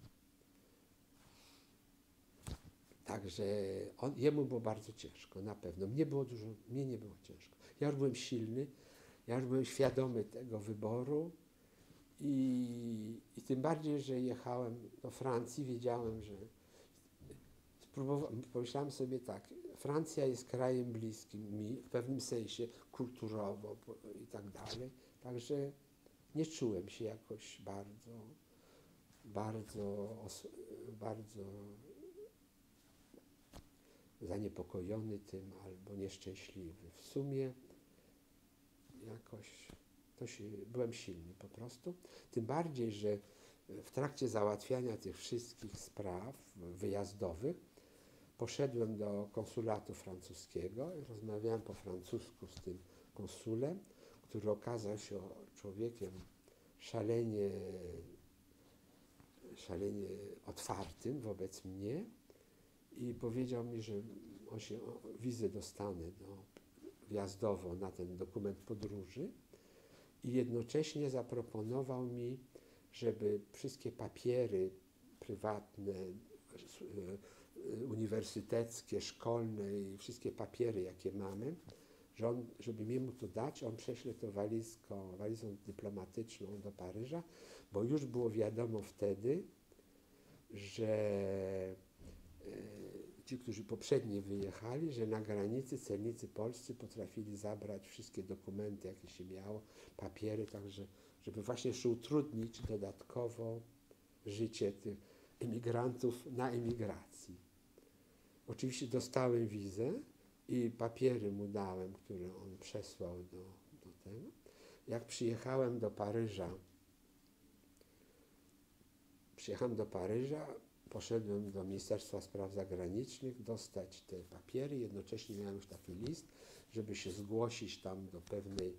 Także jemu było bardzo ciężko, na pewno. Mnie nie było ciężko. Ja już byłem silny, ja już byłem świadomy tego wyboru i tym bardziej, że jechałem do Francji, wiedziałem, że pomyślałem sobie tak, Francja jest krajem bliskim mi w pewnym sensie kulturowo i tak dalej, także nie czułem się jakoś bardzo zaniepokojony tym albo nieszczęśliwy. W sumie jakoś byłem silny po prostu. Tym bardziej, że w trakcie załatwiania tych wszystkich spraw wyjazdowych poszedłem do konsulatu francuskiego i rozmawiałem po francusku z tym konsulem, który okazał się człowiekiem szalenie otwartym wobec mnie i powiedział mi, że wizę dostanę wjazdowo na ten dokument podróży i jednocześnie zaproponował mi, żeby wszystkie papiery prywatne, uniwersyteckie, szkolne i wszystkie papiery, jakie mamy, żeby mi mu to dać, on prześle to walizą dyplomatyczną do Paryża, bo już było wiadomo wtedy, że ci, którzy poprzednio wyjechali, że na granicy celnicy polscy potrafili zabrać wszystkie dokumenty, jakie się miało, papiery, także żeby właśnie jeszcze utrudnić dodatkowo życie tych emigrantów na emigracji. Oczywiście dostałem wizę i papiery mu dałem, które on przesłał do tego. Jak przyjechałem do Paryża, poszedłem do Ministerstwa Spraw Zagranicznych dostać te papiery, jednocześnie miałem już taki list, żeby się zgłosić tam do pewnej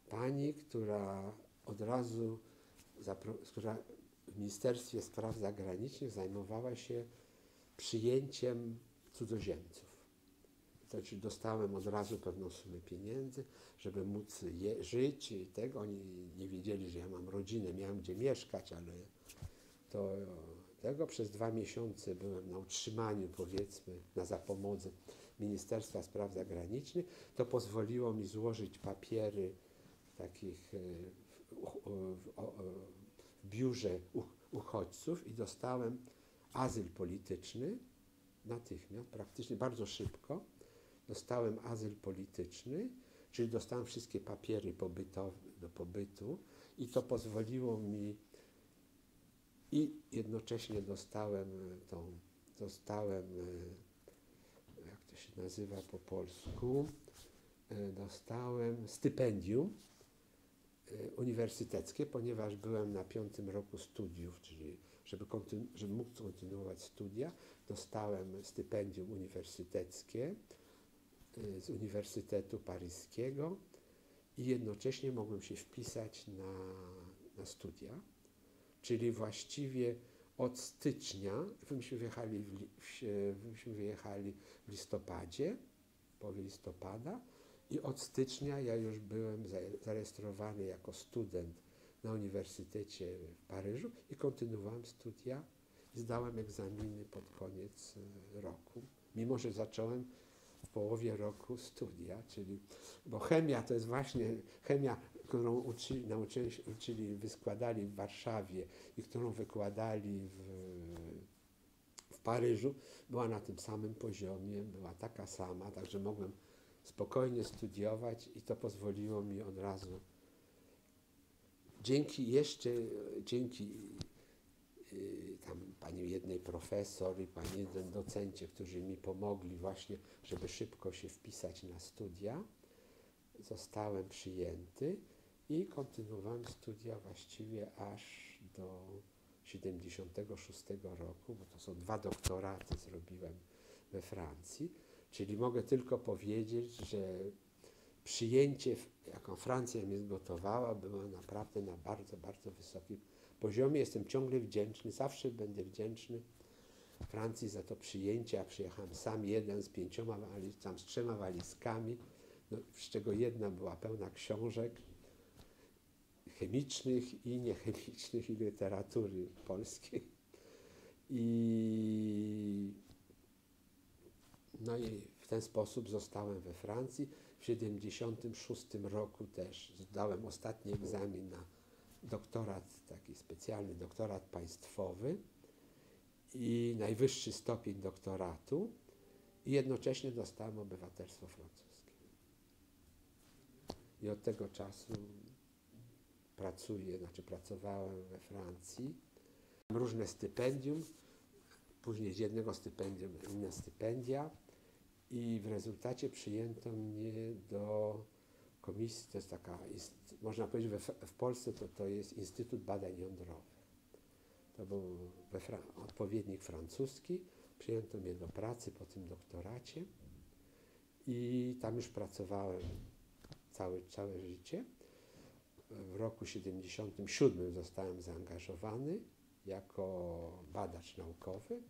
pani, która od razu, która w Ministerstwie Spraw Zagranicznych zajmowała się przyjęciem cudzoziemców. Znaczy dostałem od razu pewną sumę pieniędzy, żeby móc żyć i tego. Oni nie wiedzieli, że ja mam rodzinę, miałem gdzie mieszkać, ale przez 2 miesiące byłem na utrzymaniu, powiedzmy, na zapomodze Ministerstwa Spraw Zagranicznych. To pozwoliło mi złożyć papiery w biurze uchodźców i dostałem azyl polityczny natychmiast, praktycznie bardzo szybko. Dostałem azyl polityczny, czyli dostałem wszystkie papiery do pobytu i to pozwoliło mi i jednocześnie dostałem, jak to się nazywa po polsku, dostałem stypendium uniwersyteckie, ponieważ byłem na 5. roku studiów, czyli żeby mógł kontynuować studia, dostałem stypendium uniwersyteckie z Uniwersytetu Paryskiego i jednocześnie mogłem się wpisać na studia, czyli właściwie od stycznia, myśmy wyjechali w listopadzie, w połowie listopada i od stycznia ja już byłem zarejestrowany jako student na Uniwersytecie w Paryżu i kontynuowałem studia i zdałem egzaminy pod koniec roku, mimo że zacząłem w połowie roku studia, bo chemia to jest właśnie chemia, którą składali w Warszawie i którą wykładali w Paryżu, była na tym samym poziomie, była taka sama, także mogłem spokojnie studiować i to pozwoliło mi od razu, dzięki tam pani jednej profesor i pani jeden docencie, którzy mi pomogli właśnie, żeby szybko się wpisać na studia, zostałem przyjęty i kontynuowałem studia właściwie aż do 76 roku, bo to są 2 doktoraty zrobiłem we Francji, czyli mogę tylko powiedzieć, że przyjęcie, jaką Francja mnie zgotowała, było naprawdę na bardzo, bardzo wysokim poziomie. Jestem ciągle wdzięczny, zawsze będę wdzięczny Francji za to przyjęcie. Ja przyjechałem sam jeden z 3 walizkami, z czego jedna była pełna książek chemicznych i niechemicznych i literatury polskiej. I w ten sposób zostałem we Francji. W 76 roku też zdałem ostatni egzamin na doktorat, taki specjalny doktorat państwowy i najwyższy stopień doktoratu i jednocześnie dostałem obywatelstwo francuskie. I od tego czasu pracowałem we Francji. Mam różne stypendium, później z jednego stypendium inne stypendia i w rezultacie przyjęto mnie do komisji, to jest taka, można powiedzieć, w Polsce to jest Instytut Badań Jądrowych. To był odpowiednik francuski, przyjęto mnie do pracy po tym doktoracie i tam już pracowałem całe życie. w roku 1977 zostałem zaangażowany jako badacz naukowy.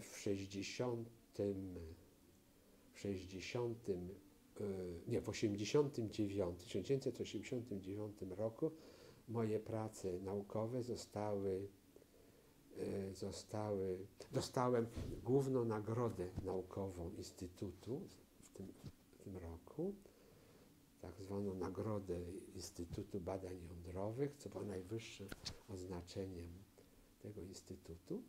W 1989 roku moje prace naukowe dostałem główną nagrodę naukową Instytutu w tym roku, tak zwaną Nagrodę Instytutu Badań Jądrowych, co było najwyższym oznaczeniem tego instytutu.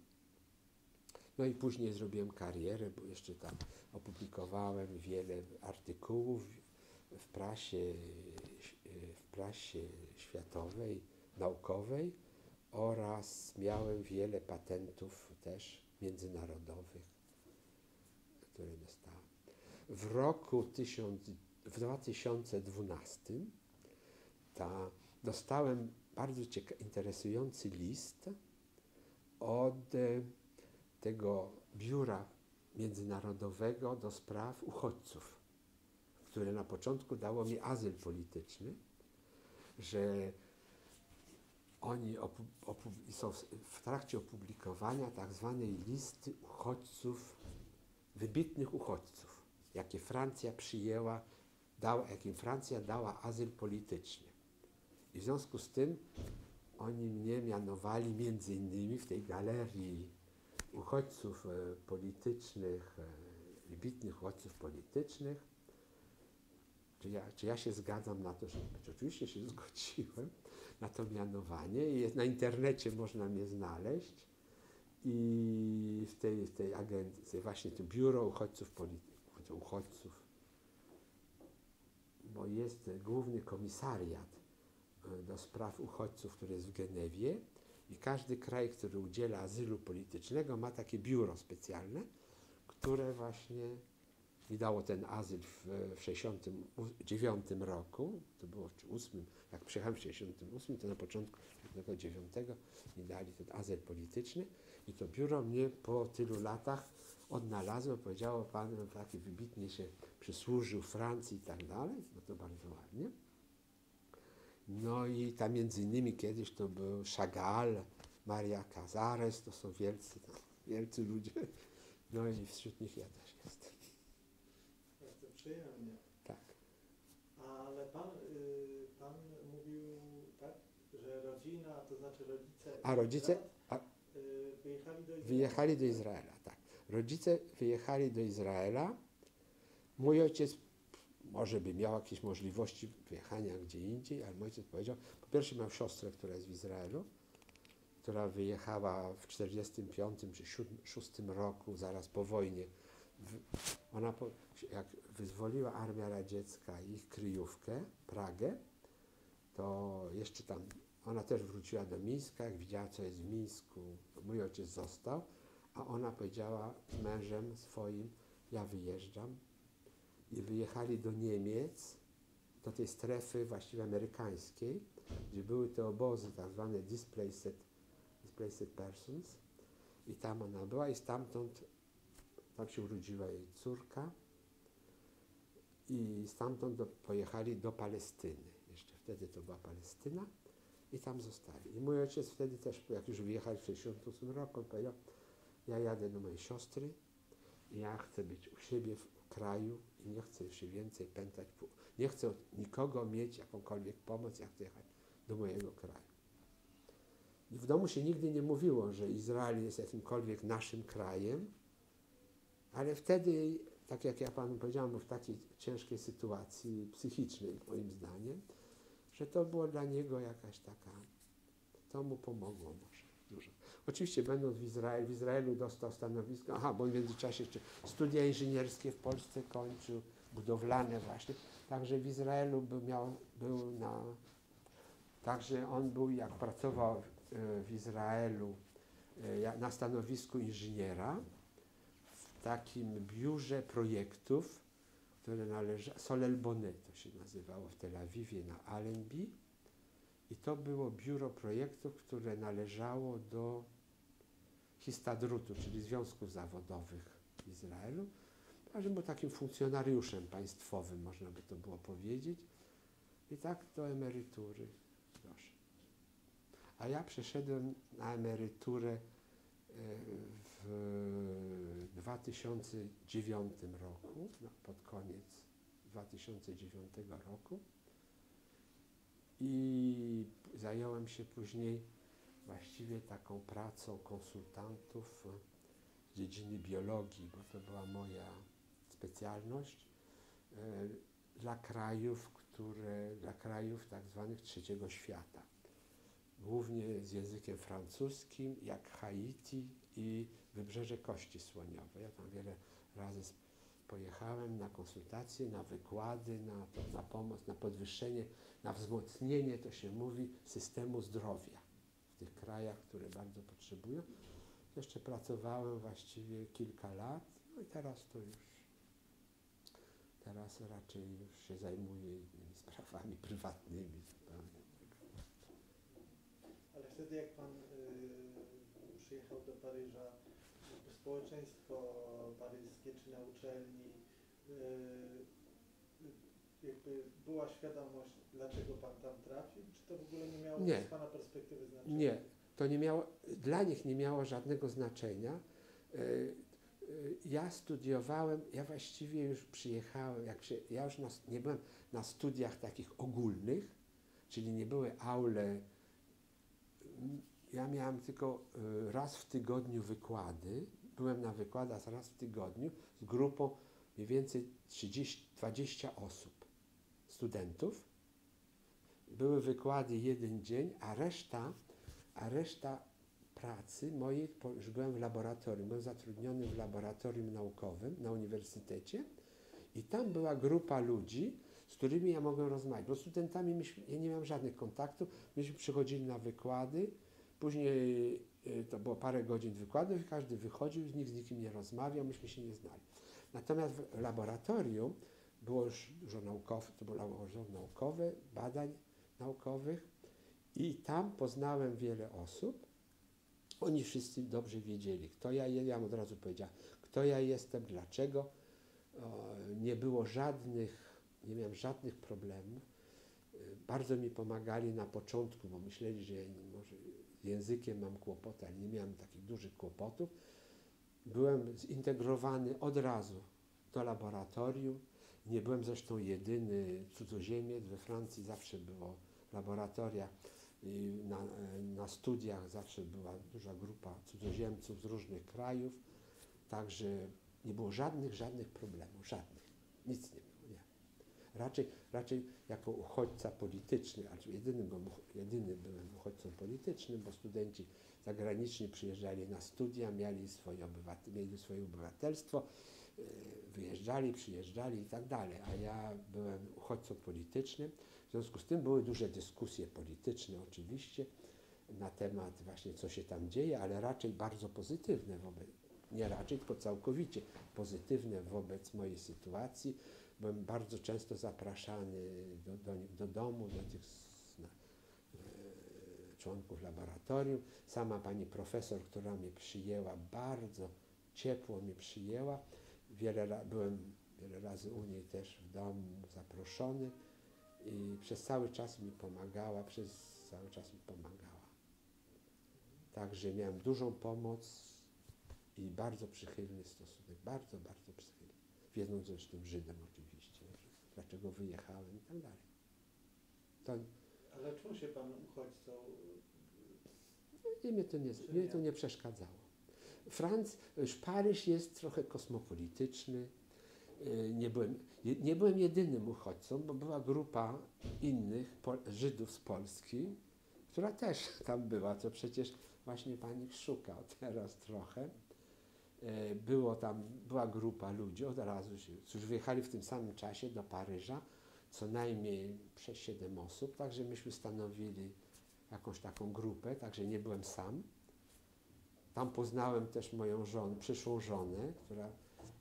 No i później zrobiłem karierę, bo jeszcze tam opublikowałem wiele artykułów w prasie światowej, naukowej oraz miałem wiele patentów też międzynarodowych, które dostałem. W 2012 dostałem bardzo interesujący list od tego Biura Międzynarodowego do Spraw Uchodźców, które na początku dało mi azyl polityczny, że oni są w trakcie opublikowania tak zwanej listy uchodźców, wybitnych uchodźców, jakie Francja przyjęła, jakim Francja dała azyl polityczny. I w związku z tym oni mnie mianowali między innymi w tej galerii uchodźców politycznych, wybitnych uchodźców politycznych. Czy ja się zgadzam na to, że oczywiście się zgodziłem na to mianowanie i na internecie można mnie znaleźć i w tej agencji, właśnie to Biuro Uchodźców bo jest główny komisariat do spraw uchodźców, który jest w Genewie i każdy kraj, który udziela azylu politycznego, ma takie biuro specjalne, które właśnie mi dało ten azyl w 1969 roku, to było w 8, jak przyjechałem w 1968, to na początku 1969 mi dali ten azyl polityczny i to biuro mnie po tylu latach odnalazło, powiedziało: pan taki wybitnie się przysłużył Francji i tak dalej, no to bardzo ładnie. No i tam między innymi kiedyś to był Chagall, Maria Casares, to są wielcy ludzie, no i wśród nich ja też jestem. Bardzo przyjemnie. Tak. Ale pan mówił tak, że rodzina, to znaczy rodzice wyjechali do Izraela, tak. Rodzice wyjechali do Izraela. Mój ojciec może by miał jakieś możliwości wyjechania gdzie indziej, ale mój ojciec powiedział, po pierwsze miał siostrę, która jest w Izraelu, która wyjechała w 1945 czy 1946 roku, zaraz po wojnie. Ona, jak wyzwoliła Armia Radziecka ich kryjówkę, Pragę, to jeszcze tam, ona też wróciła do Mińska, jak widziała, co jest w Mińsku, mój ojciec został, a ona powiedziała z mężem swoim: ja wyjeżdżam. I wyjechali do Niemiec, do tej strefy właściwie amerykańskiej, gdzie były te obozy, tak zwane displaced persons. I tam ona była i stamtąd, tam się urodziła jej córka i stamtąd pojechali do Palestyny. Jeszcze wtedy to była Palestyna i tam zostali. I mój ojciec wtedy też, jak już wyjechali w 1968 roku, powiedział: ja jadę do mojej siostry i ja chcę być u siebie w kraju i nie chcę już się więcej pętać, nie chcę od nikogo mieć jakąkolwiek pomoc, ja chcę jechać do mojego kraju. I w domu się nigdy nie mówiło, że Izrael jest jakimkolwiek naszym krajem, ale wtedy, tak jak ja panu powiedziałem, był w takiej ciężkiej sytuacji psychicznej, moim zdaniem, że to było dla niego jakaś taka, to mu pomogło może dużo. Oczywiście będąc w Izraelu dostał stanowisko, bo w międzyczasie jeszcze studia inżynierskie w Polsce kończył, budowlane właśnie, także w Izraelu także on był, jak pracował w Izraelu na stanowisku inżyniera w takim biurze projektów, które należało, Solel Bonnet to się nazywało w Tel Awiwie na Allenby. I to było biuro projektów, które należało do Histadrutu, czyli Związków Zawodowych w Izraelu. A że był takim funkcjonariuszem państwowym, można by to było powiedzieć. I tak do emerytury, proszę. A ja przeszedłem na emeryturę w 2009 roku, no, pod koniec 2009 roku i zająłem się później właściwie taką pracą konsultantów z dziedziny biologii, bo to była moja specjalność, dla krajów tak zwanych trzeciego świata. Głównie z językiem francuskim, jak Haiti i Wybrzeże Kości Słoniowej. Ja tam wiele razy pojechałem na konsultacje, na wykłady, na pomoc, na podwyższenie, na wzmocnienie, to się mówi, systemu zdrowia w tych krajach, które bardzo potrzebują. Jeszcze pracowałem właściwie kilka lat, no i teraz raczej już się zajmuję innymi sprawami prywatnymi zupełnie. Ale wtedy jak Pan przyjechał do Paryża, jakby społeczeństwo paryskie czy na uczelni, jakby była świadomość, dlaczego Pan tam trafił? Czy to w ogóle nie miało z Pana perspektywy znaczenia? Nie, to nie miało, dla nich nie miało żadnego znaczenia. Ja studiowałem, ja właściwie już przyjechałem, ja już nie byłem na studiach takich ogólnych, czyli nie były aule. Ja miałem tylko raz w tygodniu wykłady. Byłem na wykładach raz w tygodniu z grupą mniej więcej 20 osób, studentów. Były wykłady jeden dzień, a reszta pracy mojej, już byłem w laboratorium, byłem zatrudniony w laboratorium naukowym na uniwersytecie i tam była grupa ludzi, z którymi ja mogłem rozmawiać, bo z studentami ja nie miałem żadnych kontaktów, myśmy przychodzili na wykłady, później to było parę godzin wykładów i każdy wychodził, nikt z nikim nie rozmawiał, myśmy się nie znali. Natomiast w laboratorium było już dużo naukowców, to było laboratorium naukowe, badań naukowych i tam poznałem wiele osób. Oni wszyscy dobrze wiedzieli, kto ja jestem, ja od razu powiedziałem, kto ja jestem, dlaczego. Nie miałem żadnych problemów. Bardzo mi pomagali na początku, bo myśleli, że ja może z językiem mam kłopoty, ale nie miałem takich dużych kłopotów. Byłem zintegrowany od razu do laboratorium. Nie byłem zresztą jedyny cudzoziemiec. We Francji zawsze było laboratoria. I na studiach zawsze była duża grupa cudzoziemców z różnych krajów, także nie było żadnych problemów, żadnych, nic nie było, nie. Raczej jako uchodźca polityczny, a jedyny byłem uchodźcą politycznym, bo studenci zagraniczni przyjeżdżali na studia, mieli swoje obywatelstwo, wyjeżdżali, przyjeżdżali i tak dalej, a ja byłem uchodźcą politycznym. W związku z tym były duże dyskusje polityczne oczywiście na temat właśnie co się tam dzieje, ale raczej bardzo pozytywne nie raczej, tylko całkowicie pozytywne wobec mojej sytuacji. Byłem bardzo często zapraszany do domu, do tych członków laboratorium. Sama pani profesor, która mnie przyjęła, bardzo ciepło mnie przyjęła. Byłem wiele razy u niej też w domu zaproszony. I przez cały czas mi pomagała, Także miałem dużą pomoc i bardzo przychylny stosunek, bardzo przychylny. Wiedząc zresztą Żydem oczywiście, dlaczego wyjechałem i tak dalej. Ale czuł się Pan uchodźcą? I mnie to nie przeszkadzało. Paryż jest trochę kosmopolityczny. Nie byłem jedynym uchodźcą, bo była grupa innych Żydów z Polski, która też tam była, co przecież właśnie pani szuka teraz trochę. Była grupa ludzi, od razu którzy wyjechali w tym samym czasie do Paryża, co najmniej 6-7 osób, także myśmy stanowili jakąś taką grupę, także nie byłem sam. Tam poznałem też moją przyszłą żonę, która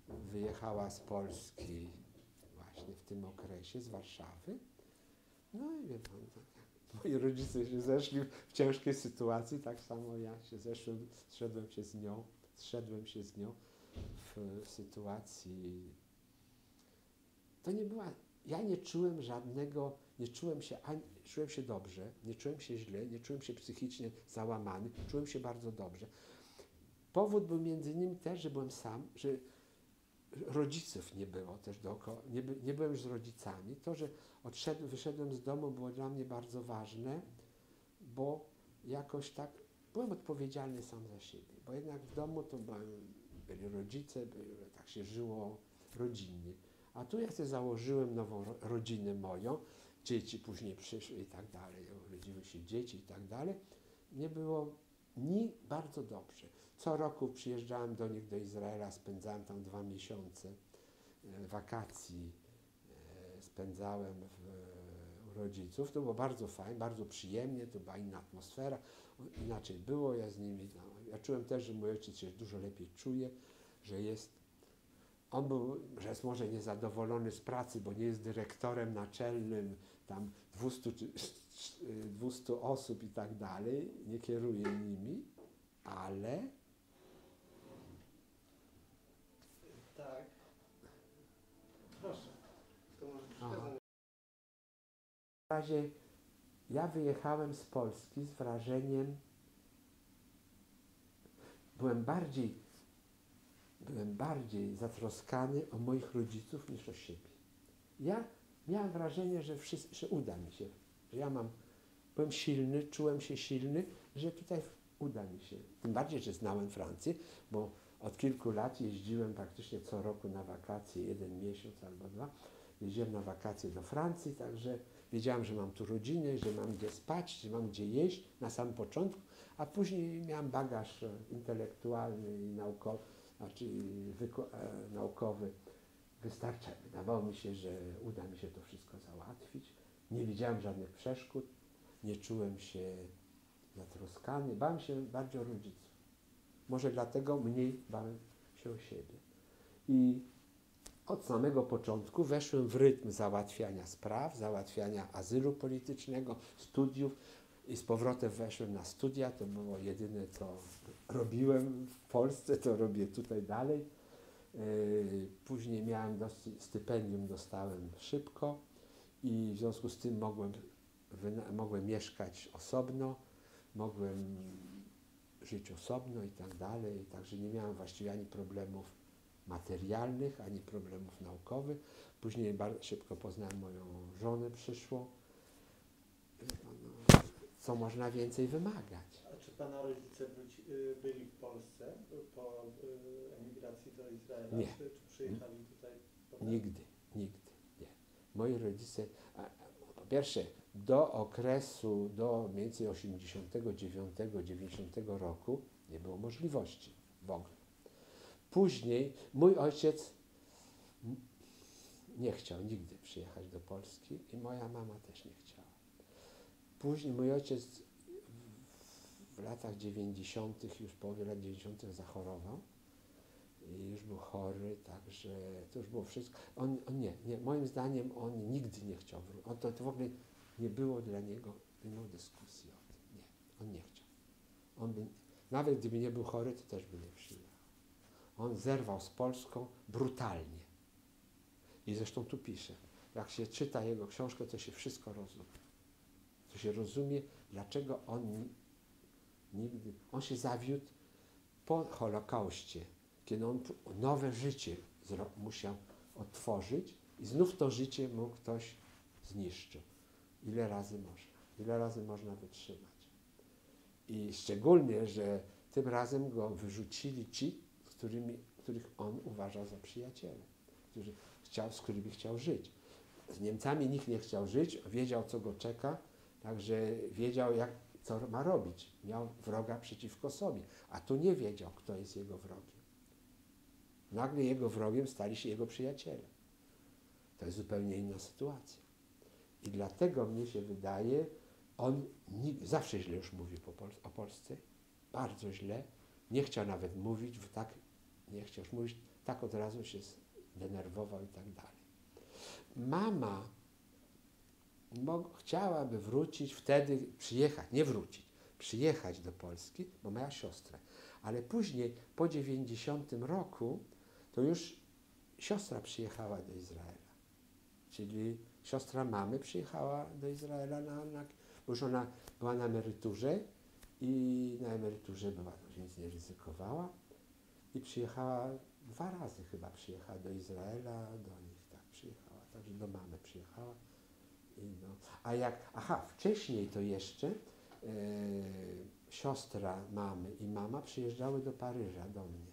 wyjechała z Polski właśnie w tym okresie, z Warszawy. No i wie pan, moi rodzice się zeszli w ciężkiej sytuacji, tak samo ja się zszedłem się z nią w sytuacji. Ja nie czułem żadnego czułem się dobrze, nie czułem się źle, nie czułem się psychicznie załamany, czułem się bardzo dobrze. Powód był między innymi też, że byłem sam, że rodziców nie było też dookoła, nie byłem już z rodzicami. To, że wyszedłem z domu, było dla mnie bardzo ważne, bo jakoś tak byłem odpowiedzialny sam za siebie, bo jednak w domu to byli rodzice, tak się żyło rodzinnie. A tu ja sobie założyłem nową rodzinę moją, dzieci później przyszły i tak dalej, urodziły się dzieci i tak dalej. Nie było bardzo dobrze. Co roku przyjeżdżałem do nich do Izraela, spędzałem tam 2 miesiące wakacji, spędzałem u rodziców. To było bardzo fajnie, bardzo przyjemnie, to była inna atmosfera, inaczej było, ja z nimi, ja czułem też, że mój ojciec się dużo lepiej czuje, że że jest może niezadowolony z pracy, bo nie jest dyrektorem naczelnym, tam 200 osób i tak dalej, nie kieruje nimi, ale Tak. Proszę. To może przekazać. w razie ja wyjechałem z Polski z wrażeniem, byłem bardziej zatroskany o moich rodziców niż o siebie. Ja miałem wrażenie, że uda mi się, że byłem silny, czułem się silny, że tutaj uda mi się. Tym bardziej, że znałem Francję, bo od kilku lat jeździłem praktycznie co roku na wakacje, 1 miesiąc albo 2. Jeździłem na wakacje do Francji, także wiedziałem, że mam tu rodzinę, że mam gdzie spać, że mam gdzie jeść na samym początku, a później miałem bagaż intelektualny i naukowy wystarczający. Wydawało mi się, że uda mi się to wszystko załatwić. Nie widziałem żadnych przeszkód, nie czułem się zatroskany, bałem się bardziej o rodziców. Może dlatego mniej bałem się o siebie. I od samego początku weszłem w rytm załatwiania spraw, załatwiania azylu politycznego, studiów i z powrotem weszłem na studia. To było jedyne, co robiłem w Polsce, to robię tutaj dalej. Później miałem stypendium, dostałem szybko i w związku z tym mogłem mieszkać osobno, mogłem żyć osobno i tak dalej. Także nie miałem właściwie ani problemów materialnych, ani problemów naukowych. Później bardzo szybko poznałem moją żonę przyszłą. Co można więcej wymagać? A czy pana rodzice byli w Polsce po emigracji do Izraela? Nie. Czy przyjechali tutaj potem? Nigdy nie. Moi rodzice, po pierwsze, do okresu, do mniej więcej 89-90 roku nie było możliwości w ogóle. Później mój ojciec nie chciał nigdy przyjechać do Polski i moja mama też nie chciała. Później mój ojciec w latach 90., już w połowie lat 90. zachorował i już był chory, także to już było wszystko. On nie, moim zdaniem on nigdy nie chciał wrócić. To w ogóle nie było dla niego, nie było dyskusji o tym. Nie, on nie chciał. Nawet gdyby nie był chory, to też by nie przyjechał. On zerwał z Polską brutalnie. I zresztą tu pisze, jak się czyta jego książkę, to się wszystko rozumie. To się rozumie, dlaczego on się zawiódł po Holokauście, kiedy on nowe życie musiał otworzyć i znów to życie mu ktoś zniszczył. Ile razy można wytrzymać. I szczególnie, że tym razem go wyrzucili ci, których on uważał za przyjaciele, z którymi chciał żyć. Z Niemcami nikt nie chciał żyć, wiedział, co go czeka, także wiedział, co ma robić. Miał wroga przeciwko sobie, a tu nie wiedział, kto jest jego wrogiem. Nagle jego wrogiem stali się jego przyjaciele. To jest zupełnie inna sytuacja. I dlatego mnie się wydaje, on zawsze źle już mówił o Polsce, bardzo źle, nie chciał nawet mówić, nie chciał już mówić, tak od razu się zdenerwował i tak dalej. Mama chciałaby wrócić wtedy, przyjechać do Polski, bo miała siostrę. Ale później, po 90 roku, to już siostra przyjechała do Izraela. Czyli siostra mamy przyjechała do Izraela, bo już ona była na emeryturze i na emeryturze była, to nic nie ryzykowała i przyjechała 2 razy chyba przyjechała do Izraela, do nich tak przyjechała, także do mamy przyjechała. Wcześniej to jeszcze siostra mamy i mama przyjeżdżały do Paryża do mnie.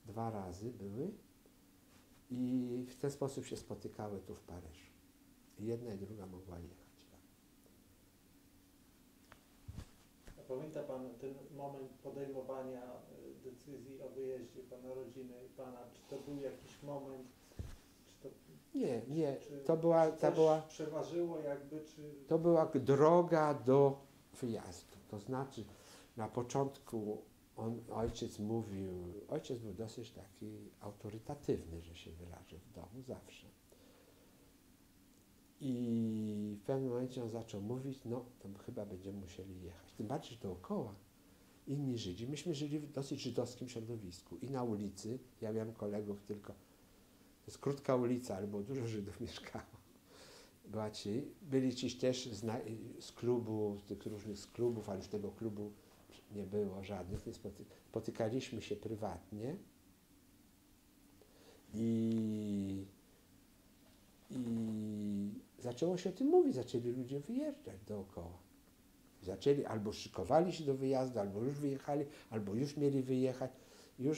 2 razy były i w ten sposób się spotykały tu w Paryżu. I jedna i druga mogła jechać. A pamięta Pan ten moment podejmowania decyzji o wyjeździe Pana rodziny i Pana? Czy to był jakiś moment? Czy to, Nie. Czy To była przeważyło jakby, czy... To była droga do wyjazdu. To znaczy na początku ojciec był dosyć taki autorytatywny, że się wyrażę w domu zawsze. I w pewnym momencie on zaczął mówić, no to chyba będziemy musieli jechać. Tym bardziej dookoła inni Żydzi. Myśmy żyli w dosyć żydowskim środowisku i na ulicy, ja miałem kolegów tylko, to jest krótka ulica, ale było dużo Żydów mieszkało. Byli ci też z klubu, z tych różnych klubów, ale już tego klubu nie było żadnych. Spotykaliśmy się prywatnie i zaczęło się o tym mówić, zaczęli ludzie wyjeżdżać dookoła. Albo szykowali się do wyjazdu, albo już wyjechali, albo już mieli wyjechać.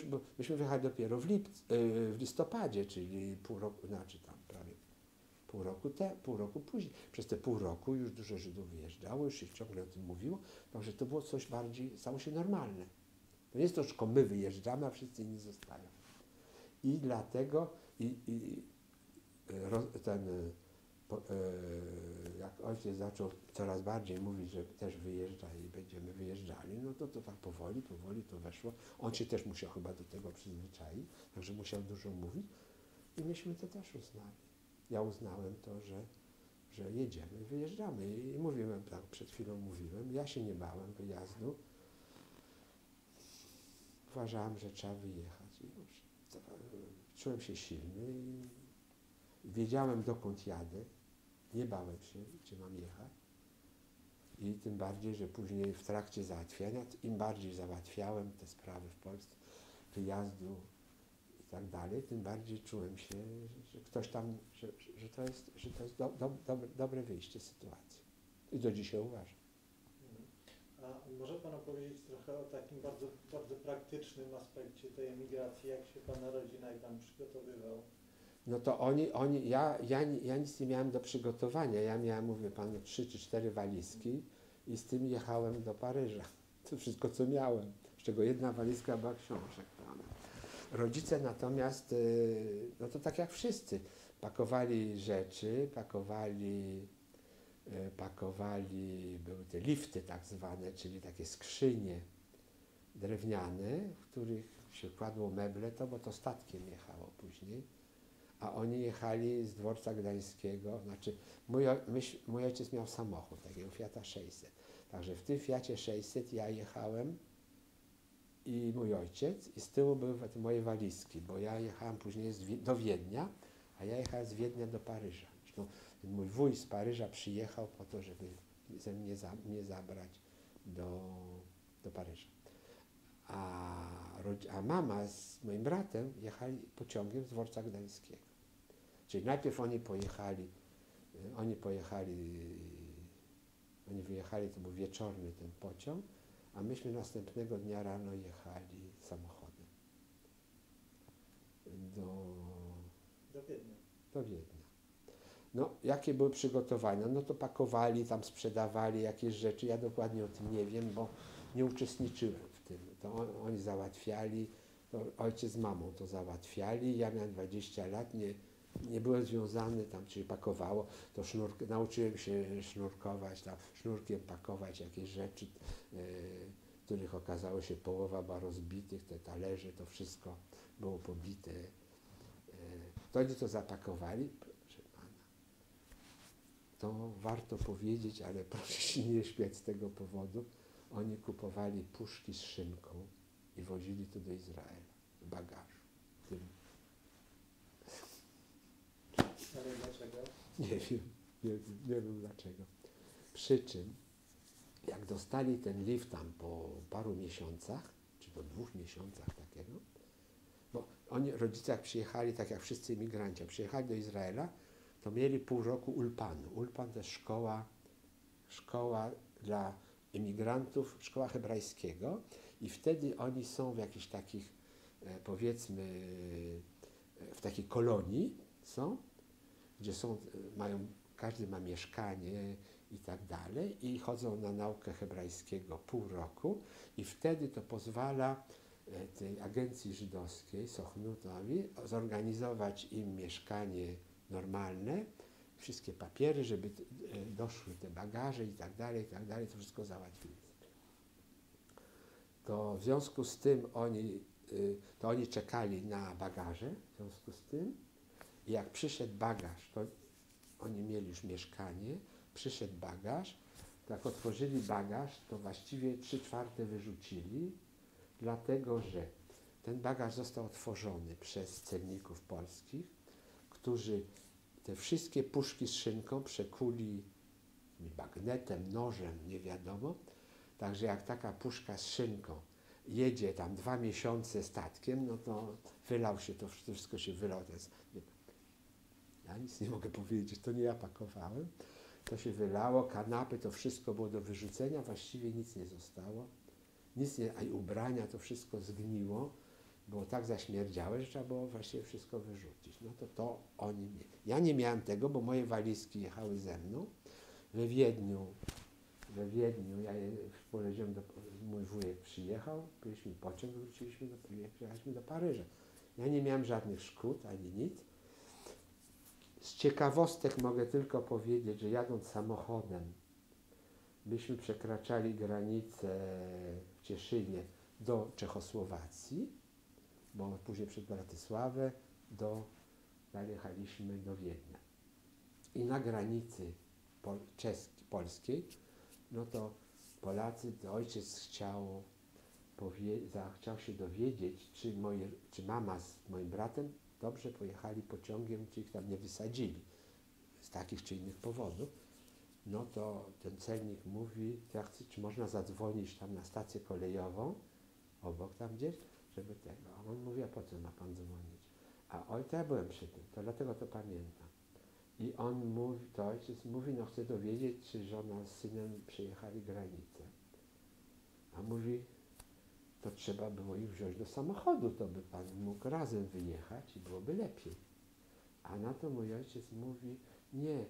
Bo myśmy wyjechali dopiero w listopadzie, czyli pół roku, prawie pół roku później. Przez te pół roku już dużo Żydów wyjeżdżało, już się ciągle o tym mówiło, także to było coś bardziej, stało się normalne. To nie jest to, tylko my wyjeżdżamy, a wszyscy inni zostają. I dlatego jak ojciec zaczął coraz bardziej mówić, że też wyjeżdża i będziemy wyjeżdżali, no to tak powoli to weszło. On się też musiał chyba do tego przyzwyczaić, także musiał dużo mówić i myśmy to też uznali. Ja uznałem to, że jedziemy, wyjeżdżamy i mówiłem, tak przed chwilą mówiłem, ja się nie bałem wyjazdu. Uważałem, że trzeba wyjechać i już. Czułem się silny i wiedziałem, dokąd jadę. Nie bałem się, gdzie mam jechać. I tym bardziej, że później w trakcie załatwiania, im bardziej załatwiałem te sprawy w Polsce, wyjazdu i tak dalej, tym bardziej czułem się, że ktoś tam, że to jest dobre wyjście z sytuacji. I do dzisiaj uważam. A może Pan opowiedzieć trochę o takim bardzo, bardzo praktycznym aspekcie tej emigracji, jak się Pana rodzina i Pan przygotowywał? No to ja nic nie miałem do przygotowania. Ja miałem, mówię panu, 3 czy 4 walizki i z tym jechałem do Paryża. To wszystko, co miałem. Z czego jedna walizka była książek. Rodzice natomiast, no to tak jak wszyscy, pakowali rzeczy, były te lifty tak zwane, czyli takie skrzynie drewniane, w których się kładło meble, bo to statkiem jechało później. A oni jechali z dworca gdańskiego, znaczy mój ojciec miał samochód, takiego Fiata 600. Także w tym Fiacie 600 ja jechałem i mój ojciec i z tyłu były moje walizki, bo ja jechałem później do Wiednia, a ja jechałem z Wiednia do Paryża. Zresztą mój wuj z Paryża przyjechał po to, żeby mnie zabrać do Paryża. A mama z moim bratem jechali pociągiem z dworca gdańskiego. Czyli najpierw oni wyjechali, to był wieczorny ten pociąg, a myśmy następnego dnia rano jechali samochodem do Wiednia. No, jakie były przygotowania? No to pakowali, tam sprzedawali jakieś rzeczy. Ja dokładnie o tym nie wiem, bo nie uczestniczyłem w tym. To oni załatwiali, to ojciec z mamą to załatwiali. Ja miałem 20 lat, nie byłem związany tam, czyli pakowało, to nauczyłem się sznurkować, tam sznurkiem pakować jakieś rzeczy, których okazało się połowa była rozbitych, te talerze, to wszystko było pobite. To oni to zapakowali, proszę pana. To warto powiedzieć, ale proszę się nie śmiać z tego powodu. Oni kupowali puszki z szynką i wozili to do Izraela w bagażu. Ale dlaczego? Nie wiem, nie wiem dlaczego. Przy czym, jak dostali ten lift tam po paru miesiącach, czy po 2 miesiącach takiego, bo oni, rodzice jak przyjechali, tak jak wszyscy imigranci, przyjechali do Izraela, to mieli pół roku ulpanu. Ulpan to jest szkoła dla imigrantów, szkoła hebrajskiego i wtedy oni są w jakichś takich, powiedzmy, w takiej kolonii są, gdzie są, każdy ma mieszkanie i tak dalej i chodzą na naukę hebrajskiego pół roku i wtedy to pozwala tej agencji żydowskiej, Sochnutowi, zorganizować im mieszkanie normalne, wszystkie papiery, żeby doszły te bagaże i tak dalej, to wszystko załatwili. To w związku z tym oni czekali na bagaże, w związku z tym i jak przyszedł bagaż, to oni mieli już mieszkanie, przyszedł bagaż, to jak otworzyli bagaż, to właściwie 3/4 wyrzucili, dlatego że ten bagaż został otworzony przez celników polskich, którzy te wszystkie puszki z szynką przekuli bagnetem, nożem, nie wiadomo. Także jak taka puszka z szynką jedzie tam 2 miesiące statkiem, no to wylał się, to wszystko się wylało. Ja nic nie mogę powiedzieć, to nie ja pakowałem. To się wylało, kanapy, to wszystko było do wyrzucenia, właściwie nic nie zostało. Nic nie, a i ubrania, to wszystko zgniło, było tak zaśmierdziałe, że trzeba było właściwie wszystko wyrzucić. No to oni mieli. Ja nie miałem tego, bo moje walizki jechały ze mną. We Wiedniu, mój wujek przyjechał, byliśmy pociąg, przyjechaliśmy do Paryża. Ja nie miałem żadnych szkód, ani nic. Z ciekawostek mogę tylko powiedzieć, że jadąc samochodem, myśmy przekraczali granicę w Cieszynie do Czechosłowacji, bo później przez Bratysławę dalej jechaliśmy do Wiednia. I na granicy polskiej, no to Polacy, to ojciec chciał się dowiedzieć, czy mama z moim bratem dobrze pojechali pociągiem, czy ich tam nie wysadzili z takich czy innych powodów. No to ten celnik mówi, czy można zadzwonić tam na stację kolejową, obok tam gdzieś, żeby tego. A on mówi, a po co ma pan dzwonić? To ja byłem przy tym, to dlatego to pamiętam. I on mówi, to ojciec mówi, no chce dowiedzieć, czy żona z synem przejechali granicę. A mówi, to trzeba było ich wziąć do samochodu, to by pan mógł razem wyjechać i byłoby lepiej. A na to mój ojciec mówi, nie,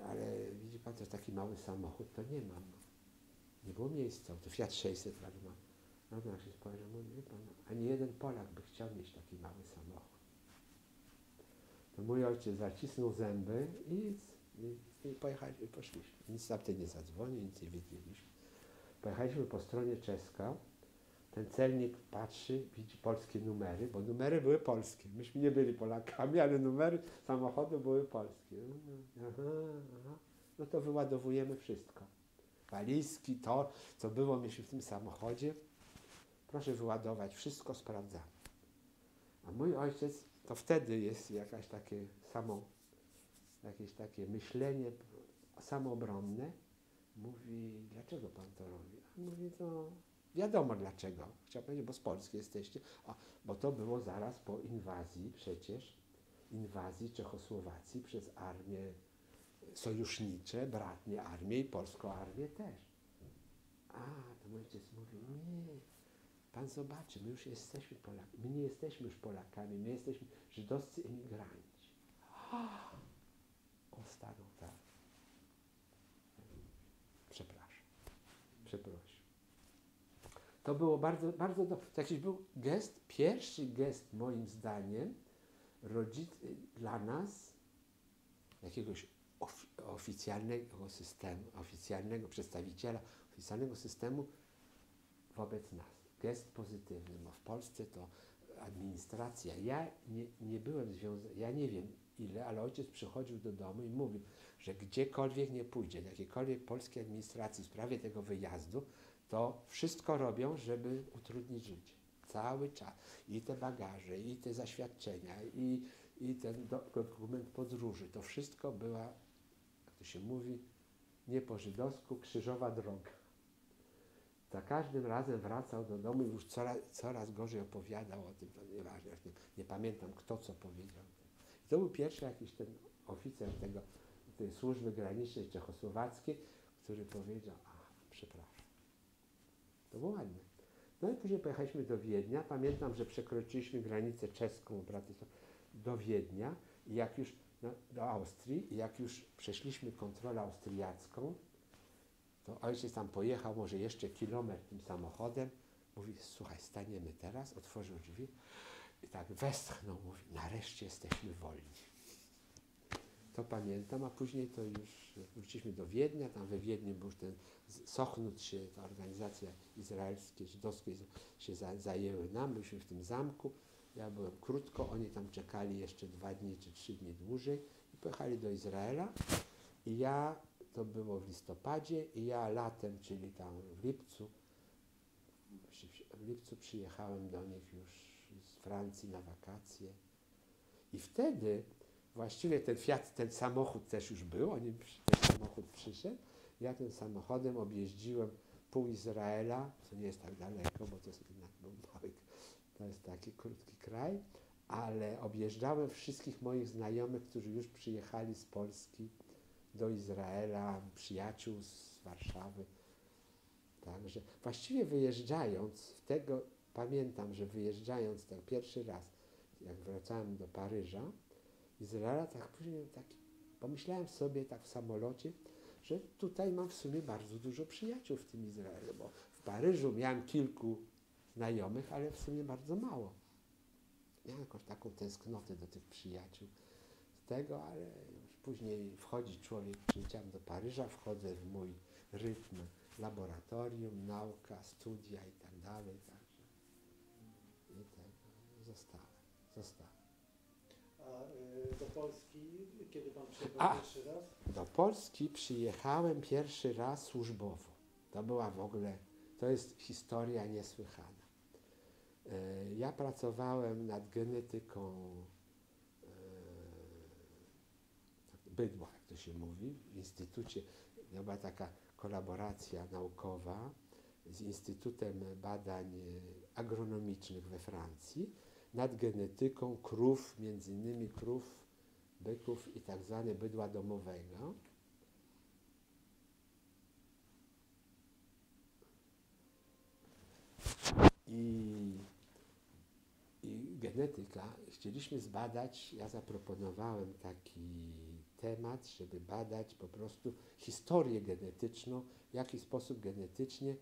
ale widzi pan, to jest taki mały samochód, to nie mam. Nie było miejsca, to Fiat 600 tak ma. No to jak się spojrzał, mówi, pan, ani jeden Polak by chciał mieć taki mały samochód. To mój ojciec zacisnął zęby i pojechaliśmy, poszliśmy. Nic tamten nie zadzwonił, nic nie wiedzieliśmy. Pojechaliśmy po stronie czeska. Ten celnik patrzy, widzi polskie numery, bo numery były polskie. Myśmy nie byli Polakami, ale numery samochodu były polskie. No to wyładowujemy wszystko. Walizki, to, co było, mieliśmy w tym samochodzie. Proszę wyładować, wszystko sprawdzamy. A mój ojciec, to wtedy jest jakieś takie myślenie samoobronne. Mówi, dlaczego pan to robi? A mówi, to wiadomo dlaczego. Chciał powiedzieć, bo z Polski jesteście. Bo to było zaraz po inwazji inwazji Czechosłowacji przez armię sojusznicze, bratnie armię i polską armię też. To mój ojciec mówi, nie, pan zobaczy, my już jesteśmy Polakami. My nie jesteśmy już Polakami, my jesteśmy żydowscy emigranci. On stanął tak. Przepraszam. To było bardzo, bardzo to jakiś był pierwszy gest moim zdaniem dla nas jakiegoś oficjalnego przedstawiciela oficjalnego systemu wobec nas. Gest pozytywny. No w Polsce to administracja. Ja nie byłem związany, ja nie wiem ile, ale ojciec przychodził do domu i mówił, że gdziekolwiek nie pójdzie, do jakiejkolwiek polskiej administracji w sprawie tego wyjazdu, to wszystko robią, żeby utrudnić życie. Cały czas. I te bagaże, i te zaświadczenia, i ten dokument podróży. To wszystko była, jak to się mówi, nie po żydowsku, krzyżowa droga. Za każdym razem wracał do domu i już coraz gorzej opowiadał o tym, to nieważne, nie pamiętam kto co powiedział. I to był pierwszy jakiś ten oficer tej służby granicznej czechosłowackiej, który powiedział, przepraszam. To było ładne. No i później pojechaliśmy do Wiednia. Pamiętam, że przekroczyliśmy granicę czeską do Wiednia i jak już do Austrii i jak już przeszliśmy kontrolę austriacką, to ojciec tam pojechał może jeszcze kilometr tym samochodem. Mówi, słuchaj, staniemy teraz, otworzył drzwi i tak westchnął, mówi, nareszcie jesteśmy wolni. To pamiętam, a później to już wróciliśmy do Wiednia, tam we Wiedniu był już ten Sochnut się, ta organizacja izraelskie, żydowskie się zajęły nam, byliśmy w tym zamku, ja byłem krótko, oni tam czekali jeszcze 2 dni czy 3 dni dłużej i pojechali do Izraela i to było w listopadzie i ja latem, czyli tam w lipcu przyjechałem do nich już z Francji na wakacje i wtedy właściwie ten samochód też już był, ten samochód przyszedł. Ja tym samochodem objeździłem pół Izraela, co nie jest tak daleko, bo to jest jednak to jest taki krótki kraj, ale objeżdżałem wszystkich moich znajomych, którzy już przyjechali z Polski do Izraela, przyjaciół z Warszawy. Także właściwie pamiętam, że wyjeżdżając tak pierwszy raz, jak wracałem do Paryża, Izraela, tak później pomyślałem sobie tak w samolocie, że tutaj mam w sumie bardzo dużo przyjaciół w tym Izraelu, bo w Paryżu miałem kilku znajomych, ale w sumie bardzo mało. Miałem jakąś taką tęsknotę do tych przyjaciół ale już później wchodzi człowiek, przyjechałem do Paryża, wchodzę w mój rytm laboratorium, nauka, studia i tak dalej, także i zostałem. A do Polski, kiedy pan przyjechał pierwszy raz? Do Polski przyjechałem pierwszy raz służbowo. To była w ogóle, to jest historia niesłychana. Ja pracowałem nad genetyką bydła, jak to się mówi, w instytucie. Była taka kolaboracja naukowa z Instytutem Badań Agronomicznych we Francji nad genetyką krów, między innymi krów, byków i tak zwane bydła domowego. I genetyka, chcieliśmy zbadać, ja zaproponowałem taki temat, żeby badać po prostu historię genetyczną, w jaki sposób genetycznie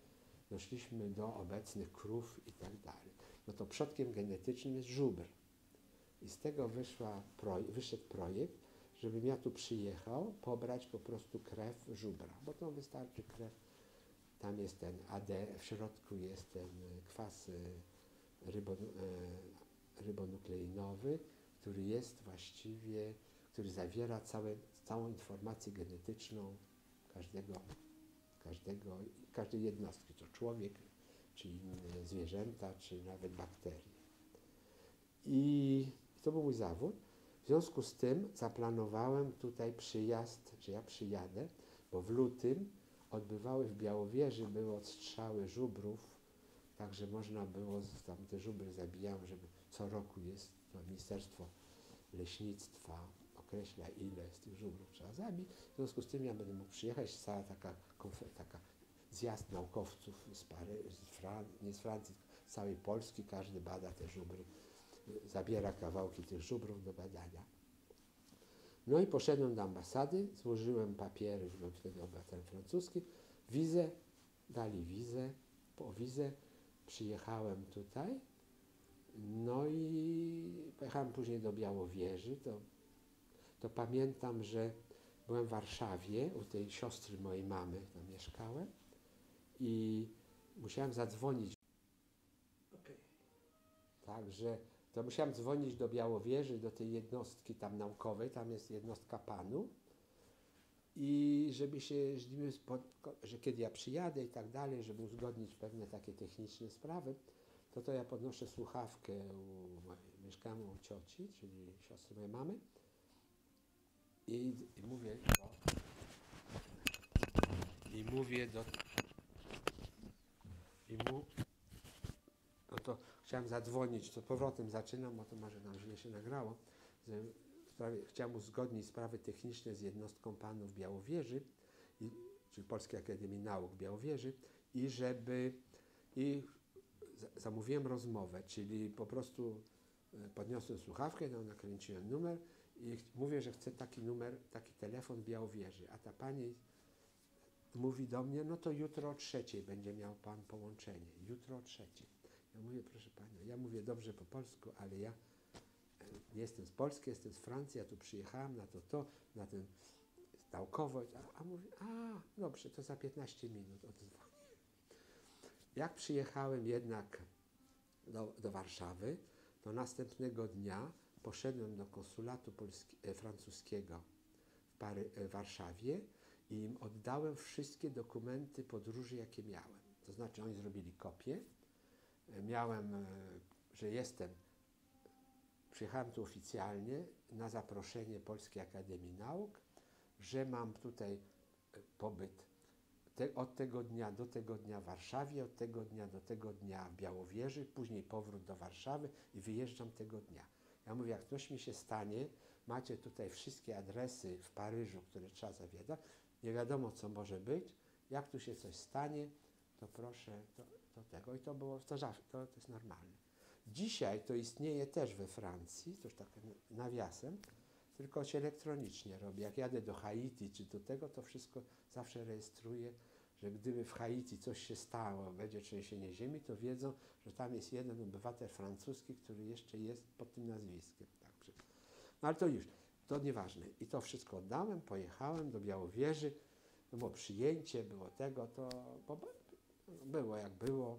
doszliśmy do obecnych krów i tak dalej. No to przodkiem genetycznym jest żubr. I z tego wyszedł projekt, żebym ja tu przyjechał, pobrać po prostu krew żubra, bo to wystarczy krew, tam jest ten w środku jest ten kwas rybonukleinowy, który jest właściwie, który zawiera całą informację genetyczną każdej jednostki, to człowiek, czy inne zwierzęta, czy nawet bakterie. I to był mój zawód. W związku z tym zaplanowałem tutaj przyjazd, że ja przyjadę, bo w lutym odbywały w Białowieży, były odstrzały żubrów, także można było, tam te żubry zabijałem, żeby co roku jest, to Ministerstwo Leśnictwa określa, ile z tych żubrów trzeba zabić. W związku z tym ja będę mógł przyjechać, cała taka zjazd naukowców nie z Francji, z całej Polski, każdy bada te żubry, zabiera kawałki tych żubrów do badania. No i poszedłem do ambasady, złożyłem papiery, już byłem wtedy obywatelem francuskim, dali wizę, przyjechałem tutaj, no i pojechałem później do Białowieży, to pamiętam, że byłem w Warszawie, u tej siostry mojej mamy, tam mieszkałem i musiałem zadzwonić. Także to musiałem dzwonić do Białowieży, do tej jednostki tam naukowej, tam jest jednostka PAN-u i żeby się z nimi że kiedy ja przyjadę i tak dalej, żeby uzgodnić pewne takie techniczne sprawy. to ja podnoszę słuchawkę, mieszkamy u cioci, czyli siostry mojej mamy i no to chciałem zadzwonić, to powrotem zaczynam, bo to może nam źle się nagrało. Chciałem uzgodnić sprawy techniczne z jednostką panów Białowieży, czyli Polskiej Akademii Nauk Białowieży i zamówiłem rozmowę, czyli po prostu podniosłem słuchawkę, nakręciłem numer i mówię, że chcę taki numer, taki telefon Białowieży, a ta pani mówi do mnie, no to jutro o 3:00 będzie miał pan połączenie, jutro o 3:00. Ja mówię, proszę panią, ja mówię dobrze po polsku, ale ja nie jestem z Polski, jestem z Francji, ja tu przyjechałem na ten naukowość, a mówi, dobrze, to za 15 minut odzwonię. Jak przyjechałem jednak do Warszawy, to następnego dnia poszedłem do konsulatu francuskiego w Warszawie i im oddałem wszystkie dokumenty podróży, jakie miałem. To znaczy oni zrobili kopię, miałem, że przyjechałem tu oficjalnie na zaproszenie Polskiej Akademii Nauk, że mam tutaj pobyt od tego dnia do tego dnia w Warszawie, od tego dnia do tego dnia w Białowieży, później powrót do Warszawy i wyjeżdżam tego dnia. Ja mówię, jak coś mi się stanie, macie tutaj wszystkie adresy w Paryżu, które trzeba zawiadać, nie wiadomo co może być, jak tu się coś stanie, to proszę do tego. I to było, to jest normalne. Dzisiaj to istnieje też we Francji, to już tak nawiasem, tylko się elektronicznie robi. Jak jadę do Haiti czy do tego, to wszystko zawsze rejestruję, że gdyby w Haiti coś się stało, będzie trzęsienie ziemi, to wiedzą, że tam jest jeden obywatel francuski, który jeszcze jest pod tym nazwiskiem. Tak. No ale to już, to nieważne. I to wszystko oddałem, pojechałem do Białowieży, to było przyjęcie, było tego, to było jak było,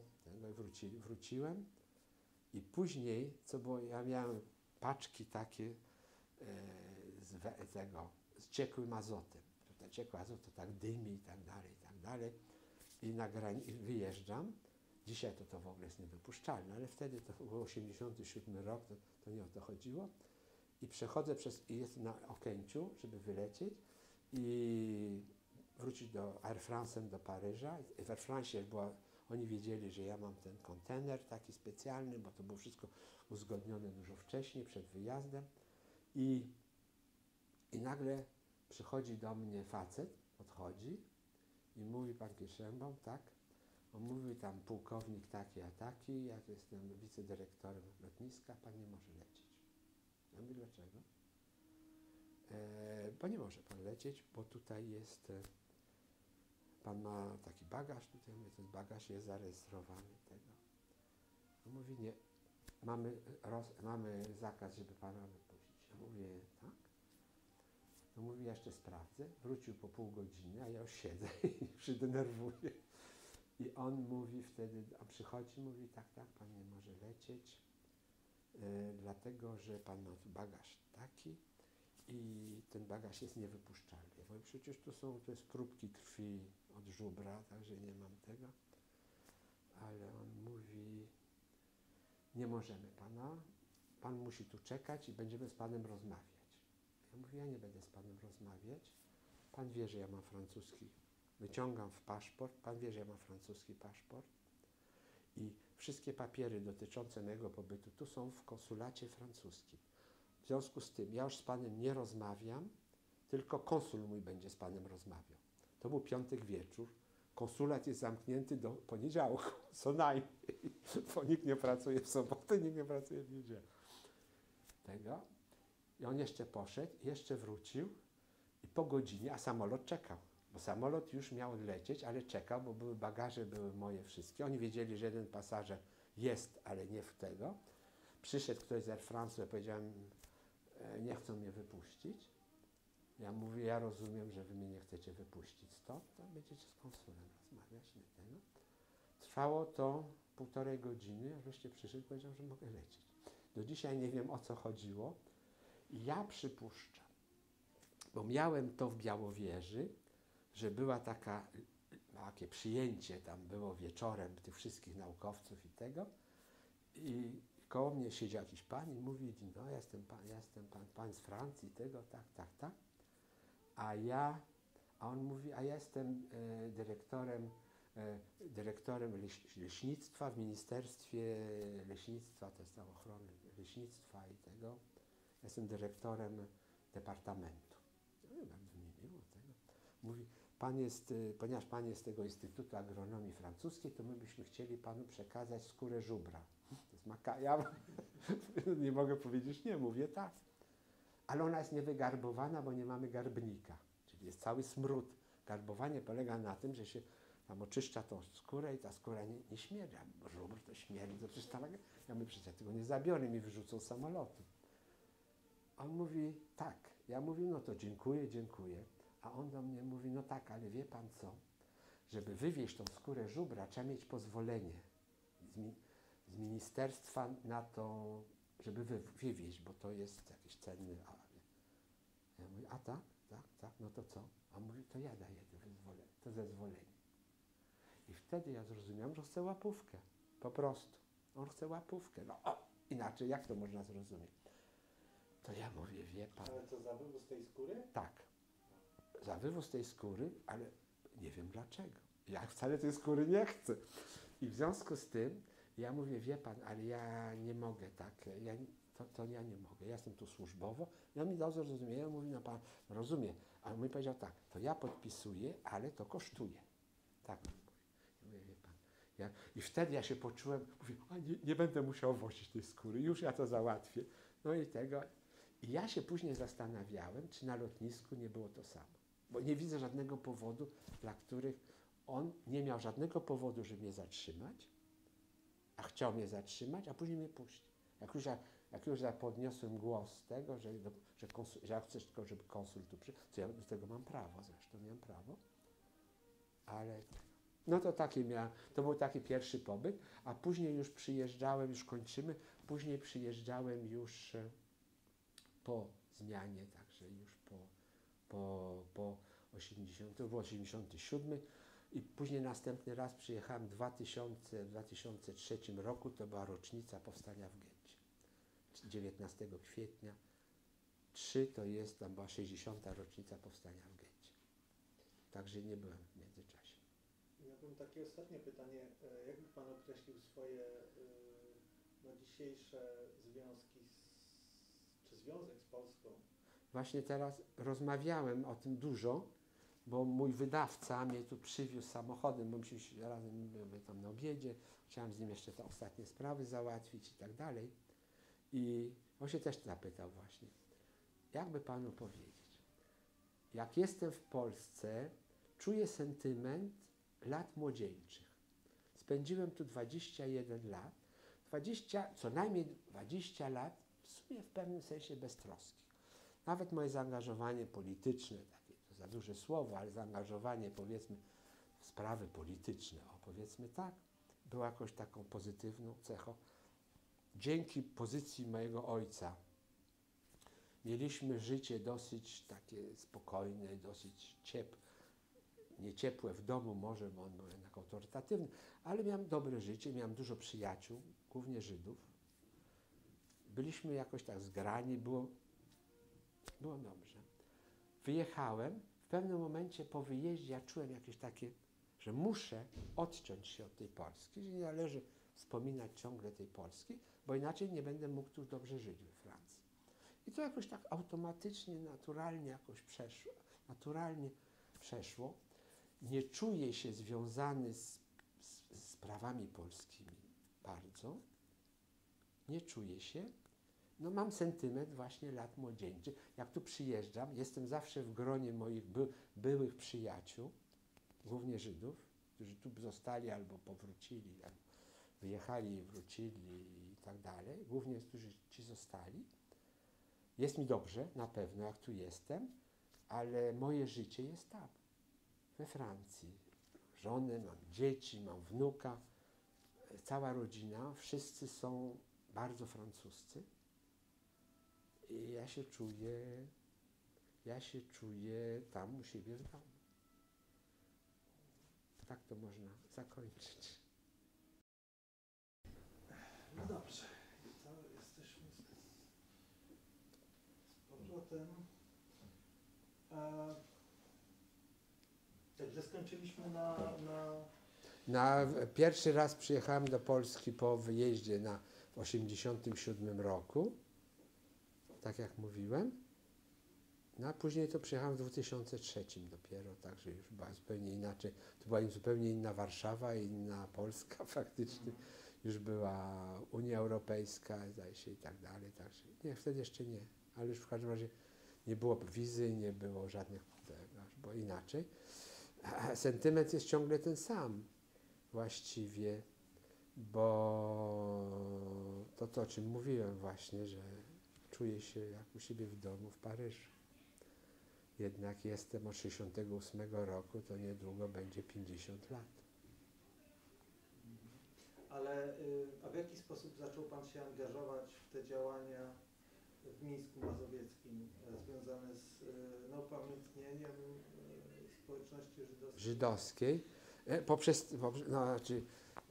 wróciłem. I później, co było, ja miałem paczki takie z ciekłym azotem. Ten ciekły azot to tak dymi i tak dalej, i tak dalej. I wyjeżdżam. Dzisiaj to w ogóle jest niedopuszczalne, ale wtedy to był 87 rok, to nie o to chodziło. I przechodzę i jestem na Okęciu, żeby wylecieć i wrócić Air France'em do Paryża. W Air France oni wiedzieli, że ja mam ten kontener taki specjalny, bo to było wszystko uzgodnione dużo wcześniej, przed wyjazdem. I nagle przychodzi do mnie facet, podchodzi i mówi, pan Kirszenbaum, tak? On mówi tam pułkownik taki a taki, ja jestem wicedyrektorem lotniska, pan nie może lecieć. Ja mówię, dlaczego? Bo nie może pan lecieć, bo tutaj jest, pan ma taki bagaż, tutaj mówię, ten bagaż jest zarejestrowany tego. On mówi, nie, mamy zakaz, żeby pana wypuścić. Ja mówię, tak? No mówi, ja jeszcze sprawdzę. Wrócił po pół godziny, a ja już siedzę i się denerwuję. I on mówi wtedy, a przychodzi, mówi, tak, pan nie może lecieć, dlatego, że pan ma tu bagaż taki i ten bagaż jest niewypuszczalny. Ja mówię, przecież to jest próbki krwi od żubra, także nie mam tego. Ale on mówi, nie możemy pana, pan musi tu czekać i będziemy z panem rozmawiać. Ja mówię, ja nie będę z panem rozmawiać. Pan wie, że ja mam francuski. Wyciągam paszport. Pan wie, że ja mam francuski paszport. I wszystkie papiery dotyczące mojego pobytu tu są w konsulacie francuskim. W związku z tym ja już z panem nie rozmawiam, tylko konsul mój będzie z panem rozmawiał. To był piątek wieczór. Konsulat jest zamknięty do poniedziałku, co najmniej. Bo nikt nie pracuje w sobotę, nikt nie pracuje w niedzielę. Tego. I on jeszcze poszedł, jeszcze wrócił i po godzinie, a samolot czekał, bo samolot już miał odlecieć, ale czekał, bo bagaże były moje wszystkie. Oni wiedzieli, że jeden pasażer jest, ale nie w tego. Przyszedł ktoś z Air France, powiedziałem, nie chcą mnie wypuścić. Ja mówię, ja rozumiem, że wy mnie nie chcecie wypuścić stąd, to będziecie z konsulem rozmawiać, nie tego. Trwało to 1,5 godziny, a wreszcie przyszedł i powiedział, że mogę lecieć. Do dzisiaj nie wiem, o co chodziło. I ja przypuszczam, bo miałem to w Białowieży, że była takie przyjęcie, tam było wieczorem tych wszystkich naukowców i tego. I koło mnie siedzi jakiś pan i mówi, no ja jestem pan z Francji, tego, tak. A on mówi, a ja jestem dyrektorem leśnictwa w Ministerstwie Leśnictwa, to jest tam ochrony leśnictwa i tego. Ja jestem dyrektorem departamentu. No i bardzo mi miło tego. Mówi, ponieważ pan jest z tego Instytutu Agronomii Francuskiej, to my byśmy chcieli panu przekazać skórę żubra. To jest ja nie mogę powiedzieć nie, mówię tak. Ale ona jest niewygarbowana, bo nie mamy garbnika. Czyli jest cały smród. Garbowanie polega na tym, że się tam oczyszcza tą skórę i ta skóra nie śmierdzi. Bo żubr to śmierdzi, to przecież ja mówię, przecież ja tego nie zabiorę, mi wyrzucą z samolotu. A on mówi, tak. Ja mówię, no to dziękuję. A on do mnie mówi, no tak, ale wie pan co? Żeby wywieźć tą skórę żubra, trzeba mieć pozwolenie z ministerstwa na to, żeby wywieźć, bo to jest jakiś cenny. Ja mówię, a tak, no to co? A on mówi, to ja daję to zezwolenie. I wtedy ja zrozumiałem, że chce łapówkę. Po prostu. On chce łapówkę. No inaczej jak to można zrozumieć? To ja mówię, wie pan. Ale co, za wywóz tej skóry? Tak. Za wywóz tej skóry, ale nie wiem dlaczego. Ja wcale tej skóry nie chcę. I w związku z tym ja mówię, wie pan, ale ja nie mogę tak, to ja nie mogę. Ja jestem tu służbowo. Ja mi dał zrozumienie, mówi, no pan rozumie. A on mi powiedział tak, to ja podpisuję, ale to kosztuje. Tak. Ja mówię, wie pan. I wtedy ja się poczułem, mówię, nie będę musiał wozić tej skóry, już ja to załatwię. No i tego. I ja się później zastanawiałem, czy na lotnisku nie było to samo. Bo nie widzę żadnego powodu, dla których on nie miał żadnego powodu, żeby mnie zatrzymać, a chciał mnie zatrzymać, a później mnie puścić. Jak już ja podniosłem głos z tego, że ja chcę tylko, żeby konsul tu przyszedł, to ja do tego mam prawo, zresztą miałem prawo, ale no to to był taki pierwszy pobyt, a później już przyjeżdżałem, już kończymy, później przyjeżdżałem już po zmianie, także już po 87 i później następny raz przyjechałem w 2003 roku, to była rocznica powstania w Getcie. 19 kwietnia 3 to jest, tam była 60. rocznica powstania w Getcie. Także nie byłem w międzyczasie. Ja bym takie ostatnie pytanie, jak by pan określił swoje dzisiejsze związki czy związek z Polską? Właśnie teraz rozmawiałem o tym dużo, bo mój wydawca mnie tu przywiózł samochodem, bo myśmy razem byli tam na obiedzie, chciałem z nim jeszcze te ostatnie sprawy załatwić i tak dalej. I on się też zapytał właśnie, jakby panu powiedzieć, jak jestem w Polsce, czuję sentyment lat młodzieńczych. Spędziłem tu 21 lat, co najmniej 20 lat, w sumie w pewnym sensie beztroski. Nawet moje zaangażowanie polityczne, takie to za duże słowo, ale zaangażowanie powiedzmy w sprawy polityczne, powiedzmy tak, było jakąś taką pozytywną cechą. Dzięki pozycji mojego ojca mieliśmy życie dosyć takie spokojne, dosyć nie ciepłe w domu może, bo on był jednak autorytatywny, ale miałem dobre życie, miałem dużo przyjaciół, głównie Żydów. Byliśmy jakoś tak zgrani, było dobrze. Wyjechałem, w pewnym momencie po wyjeździe ja czułem jakieś takie, że muszę odciąć się od tej Polski, że nie należy wspominać ciągle tej Polski, bo inaczej nie będę mógł tu dobrze żyć we Francji. I to jakoś tak automatycznie, naturalnie jakoś przeszło. Nie czuję się związany z sprawami polskimi bardzo. Nie czuję się. No mam sentyment właśnie lat młodzieńczych. Jak tu przyjeżdżam, jestem zawsze w gronie moich byłych przyjaciół, głównie Żydów, którzy tu zostali albo powrócili, albo wyjechali i wrócili i tak dalej. Głównie, którzy ci zostali. Jest mi dobrze, na pewno, jak tu jestem, ale moje życie jest tam, we Francji. Żonę, mam dzieci, mam wnuka, cała rodzina, wszyscy są bardzo francuscy. I ja się czuję tam u siebie w domu. Tak to można zakończyć. Dobrze, i to jesteśmy z powrotem. Także skończyliśmy Pierwszy raz przyjechałem do Polski po wyjeździe w 1987 roku, tak jak mówiłem. No a później to przyjechałem w 2003 dopiero, także już była zupełnie inaczej. To była zupełnie inna Warszawa, inna Polska faktycznie. Już była Unia Europejska, zdaje się, i tak dalej. Także nie, wtedy jeszcze nie, ale już w każdym razie nie było wizy, nie było żadnych, bo inaczej. A sentyment jest ciągle ten sam właściwie, bo to, o czym mówiłem właśnie, że czuję się jak u siebie w domu w Paryżu. Jednak jestem od 1968 roku, to niedługo będzie 50 lat. Ale a w jaki sposób zaczął Pan się angażować w te działania w Mińsku Mazowieckim związane z upamiętnieniem społeczności żydowskiej?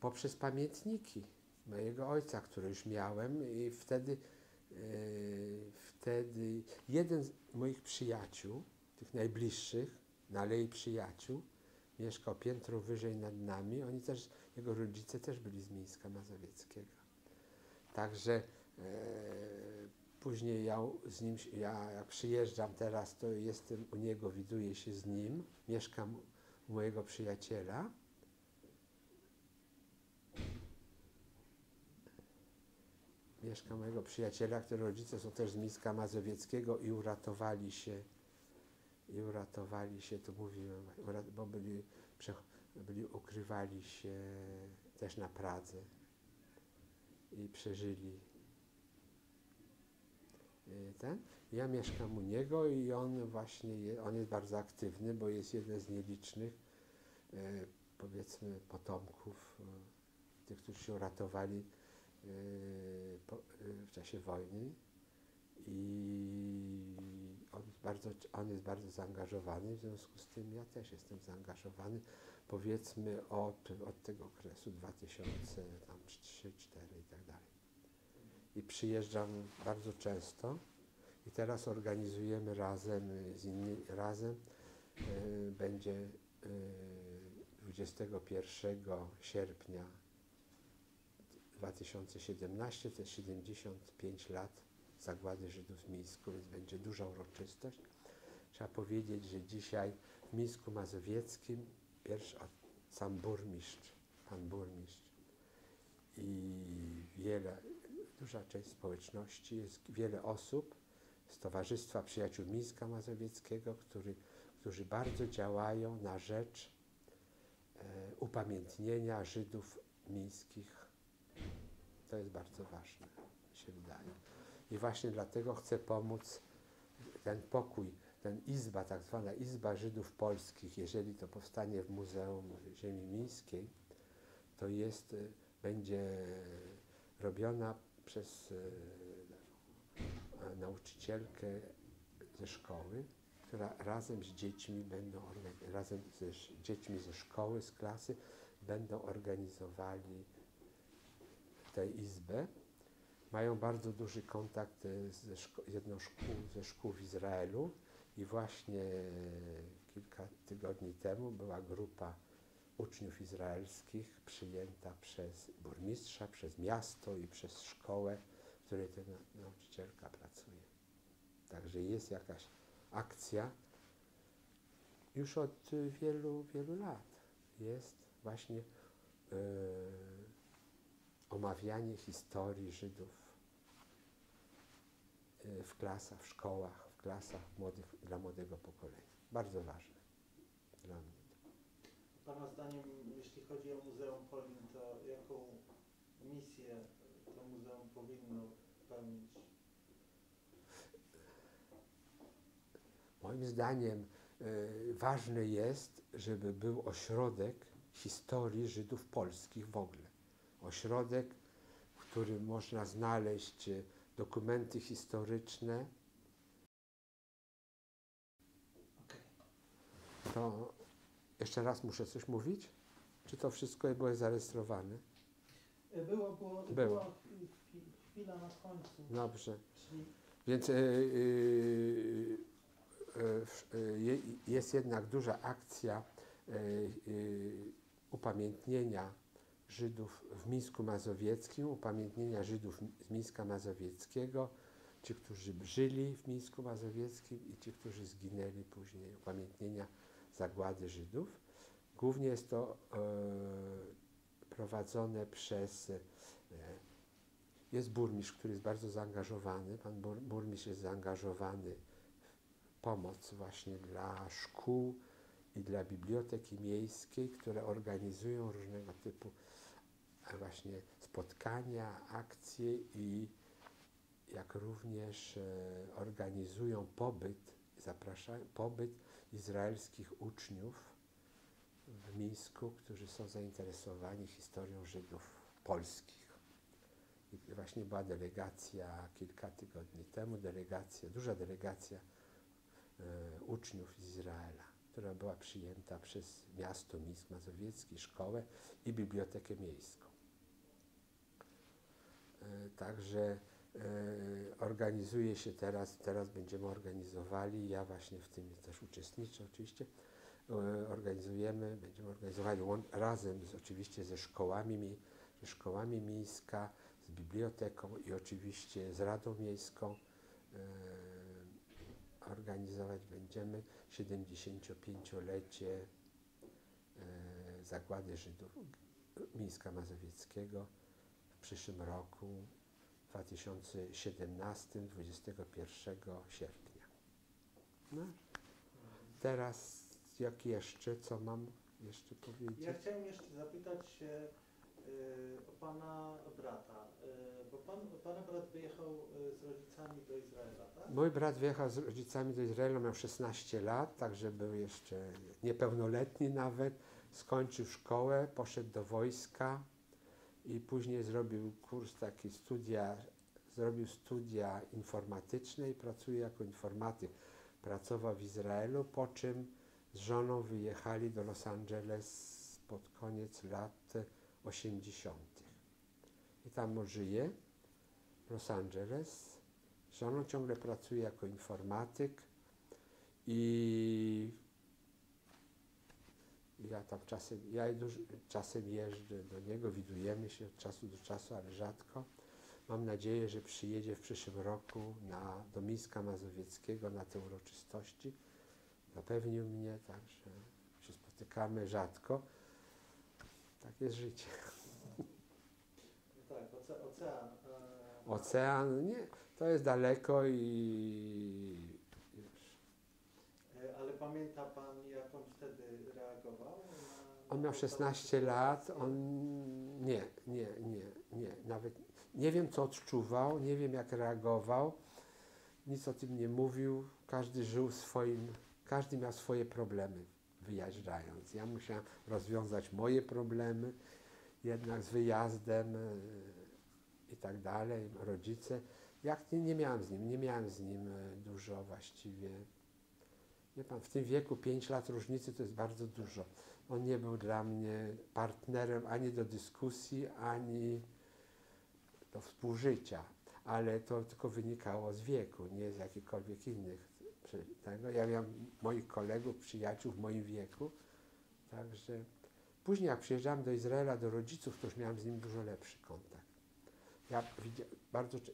Poprzez pamiętniki mojego ojca, które już miałem, i wtedy jeden z moich przyjaciół, tych najbliższych, na Alei Przyjaciół, mieszkał piętro wyżej nad nami. Jego rodzice też byli z Mińska Mazowieckiego. Także później jak przyjeżdżam teraz, to jestem u niego, widuję się z nim, mieszkam u mojego przyjaciela. Mieszkam mojego przyjaciela, którego rodzice są też z Mińska Mazowieckiego i uratowali się, to mówiłem, bo ukrywali się też na Pradze i przeżyli Ja mieszkam u niego i on jest bardzo aktywny, bo jest jeden z nielicznych, powiedzmy, potomków tych, którzy się uratowali w czasie wojny, i on jest bardzo zaangażowany, w związku z tym ja też jestem zaangażowany, powiedzmy od tego okresu 2003, 2004 i tak dalej. I przyjeżdżam bardzo często i teraz organizujemy będzie 21 sierpnia 2017, to jest 75 lat zagłady Żydów w Mińsku, więc będzie duża uroczystość. Trzeba powiedzieć, że dzisiaj w Mińsku Mazowieckim sam burmistrz, pan burmistrz i duża część społeczności, jest wiele osób z Towarzystwa Przyjaciół Mińska Mazowieckiego, którzy bardzo działają na rzecz upamiętnienia Żydów mińskich. To jest bardzo ważne, mi się wydaje. I właśnie dlatego chcę pomóc ten pokój, tak zwana Izba Żydów Polskich, jeżeli to powstanie w Muzeum Ziemi Mińskiej, to będzie robiona przez nauczycielkę ze szkoły, która razem z dziećmi ze szkoły, z klasy będą organizowali tę izbę. Mają bardzo duży kontakt z jedną ze szkół w Izraelu i właśnie kilka tygodni temu była grupa uczniów izraelskich przyjęta przez burmistrza, przez miasto i przez szkołę, w której ta nauczycielka pracuje. Także jest jakaś akcja już od wielu, wielu lat. Jest właśnie omawianie historii Żydów w klasach, w szkołach, w klasach dla młodego pokolenia. Bardzo ważne dla mnie. Pana zdaniem, jeśli chodzi o Muzeum Polin, to jaką misję to muzeum powinno pełnić? Moim zdaniem ważne jest, żeby był ośrodek historii Żydów polskich w ogóle. Ośrodek, w którym można znaleźć dokumenty historyczne. To jeszcze raz muszę coś mówić? Czy to wszystko było zarejestrowane? Było. Było. Chwila na końcu. Dobrze. Czyli Więc jest jednak duża akcja upamiętnienia Żydów w Mińsku Mazowieckim, upamiętnienia Żydów z Mińska Mazowieckiego, ci, którzy żyli w Mińsku Mazowieckim i ci, którzy zginęli później, upamiętnienia zagłady Żydów. Głównie jest to prowadzone przez jest burmistrz, który jest bardzo zaangażowany. Pan burmistrz jest zaangażowany w pomoc właśnie dla szkół i dla biblioteki miejskiej, które organizują różnego typu właśnie spotkania, akcje i jak również organizują zapraszają pobyt izraelskich uczniów w Mińsku, którzy są zainteresowani historią Żydów polskich. I właśnie była delegacja kilka tygodni temu, duża delegacja uczniów z Izraela, która była przyjęta przez miasto Mińsk Mazowiecki, szkołę i bibliotekę miejską. Także organizuje się teraz będziemy organizowali, ja właśnie w tym też uczestniczę oczywiście, będziemy organizowali razem oczywiście ze szkołami Mińska, z biblioteką i oczywiście z Radą Miejską organizować będziemy 75-lecie zagłady Żydów Mińska Mazowieckiego w przyszłym roku, 2017, 21 sierpnia. No. Teraz co mam jeszcze powiedzieć? ja chciałem jeszcze zapytać się o pana brata, bo pana brat wyjechał z rodzicami do Izraela, tak? Mój brat wyjechał z rodzicami do Izraela, miał 16 lat, także był jeszcze niepełnoletni nawet. Skończył szkołę, poszedł do wojska i później zrobił zrobił studia informatyczne i pracuje jako informatyk. Pracował w Izraelu, po czym z żoną wyjechali do Los Angeles pod koniec lat 80. I tam żyje w Los Angeles. Z żoną ciągle pracuje jako informatyk i ja tam czasem jeżdżę do niego, widujemy się od czasu do czasu, ale rzadko. Mam nadzieję, że przyjedzie w przyszłym roku do Mińska Mazowieckiego na te uroczystości. Zapewnił mnie, także się spotykamy rzadko. Tak jest życie. Tak, ocean. Ocean, nie, to jest daleko i Ale pamięta pan, jak on wtedy reagował? On miał 16 lat, nawet nie wiem, co odczuwał, nie wiem, jak reagował, nic o tym nie mówił, każdy miał swoje problemy wyjeżdżając. Ja musiałem rozwiązać moje problemy, jednak z wyjazdem i tak dalej, rodzice. Nie miałem z nim dużo właściwie. Wie pan, w tym wieku 5 lat różnicy to jest bardzo dużo. On nie był dla mnie partnerem ani do dyskusji, ani do współżycia, ale to tylko wynikało z wieku, nie z jakichkolwiek innych tego. Ja miałem moich kolegów, przyjaciół w moim wieku, także później jak przyjeżdżałem do Izraela, do rodziców, to już miałem z nim dużo lepszy kontakt.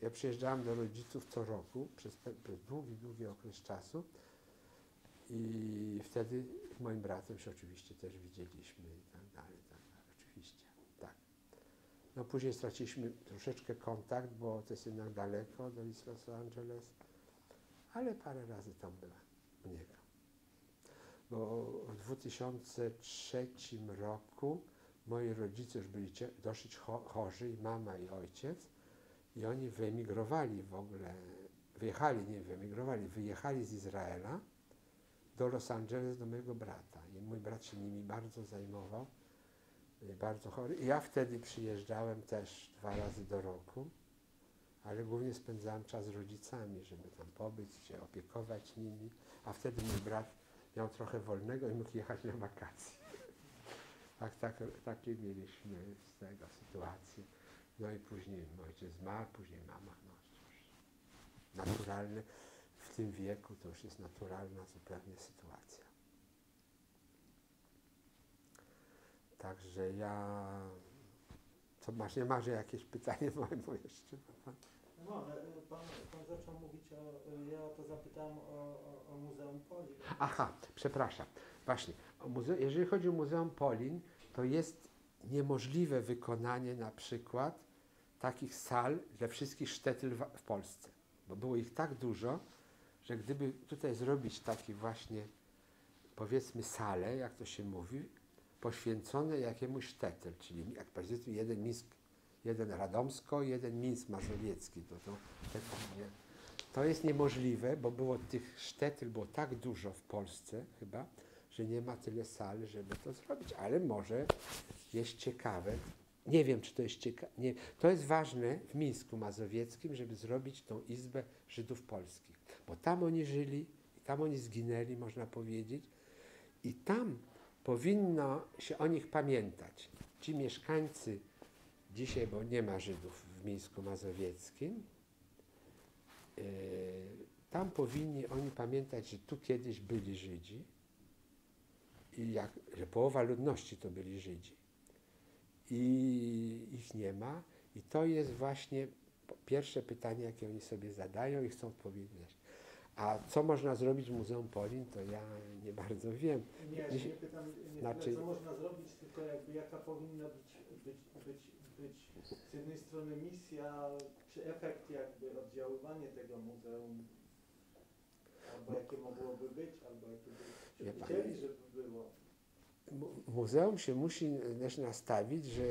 Ja przyjeżdżałem do rodziców co roku przez długi okres czasu i wtedy z moim bratem się oczywiście też widzieliśmy i tak dalej, oczywiście, tak. No później straciliśmy troszeczkę kontakt, bo to jest jednak daleko do Los Angeles, ale parę razy tam byłem u niego. Bo w 2003 roku moi rodzice już byli dosyć chorzy, i mama, i ojciec, i oni wyemigrowali w ogóle, wyjechali z Izraela do Los Angeles do mojego brata. I mój brat się nimi bardzo zajmował, bardzo chory. I ja wtedy przyjeżdżałem też 2 razy do roku, ale głównie spędzałem czas z rodzicami, żeby tam pobyć, się opiekować nimi, a wtedy mój brat miał trochę wolnego i mógł jechać na wakacje. Takie mieliśmy z tego sytuację. No i później mój ojciec zmarł, później mama. No cóż, naturalne, w tym wieku to już jest naturalna zupełnie sytuacja. Także ja... Co masz, nie masz jakieś pytanie moje jeszcze? No, ale pan zaczął mówić ja to zapytałem o Muzeum Polin. Aha, przepraszam. Właśnie, jeżeli chodzi o Muzeum Polin, to jest niemożliwe wykonanie na przykład takich sal dla wszystkich sztetl w Polsce. Bo było ich tak dużo, że gdyby tutaj zrobić taki właśnie, powiedzmy, salę, jak to się mówi, poświęcone jakiemuś sztetl, czyli jak powiedzmy jeden Radomsko, jeden Mińsk Mazowiecki. To jest niemożliwe, bo było tych sztetl było tak dużo w Polsce chyba, że nie ma tyle sal, żeby to zrobić, ale może jest ciekawe. Nie wiem, czy to jest ciekawe. To jest ważne w Mińsku Mazowieckim, żeby zrobić tą Izbę Żydów Polskich, bo tam oni żyli, i tam oni zginęli, można powiedzieć, i tam powinno się o nich pamiętać. Ci mieszkańcy dzisiaj, bo nie ma Żydów w Mińsku Mazowieckim, tam powinni oni pamiętać, że tu kiedyś byli Żydzi i że połowa ludności to byli Żydzi. I ich nie ma. I to jest właśnie pierwsze pytanie, jakie oni sobie zadają i chcą odpowiedzieć. A co można zrobić w Muzeum Polin, to ja nie bardzo wiem. Nie pytam tyle, co można zrobić, tylko jakby jaka powinna być z jednej strony misja, czy efekt jakby oddziaływanie tego muzeum, albo jakie mogłoby być, albo jakie by chcieli, żeby było. Muzeum się musi też nastawić, że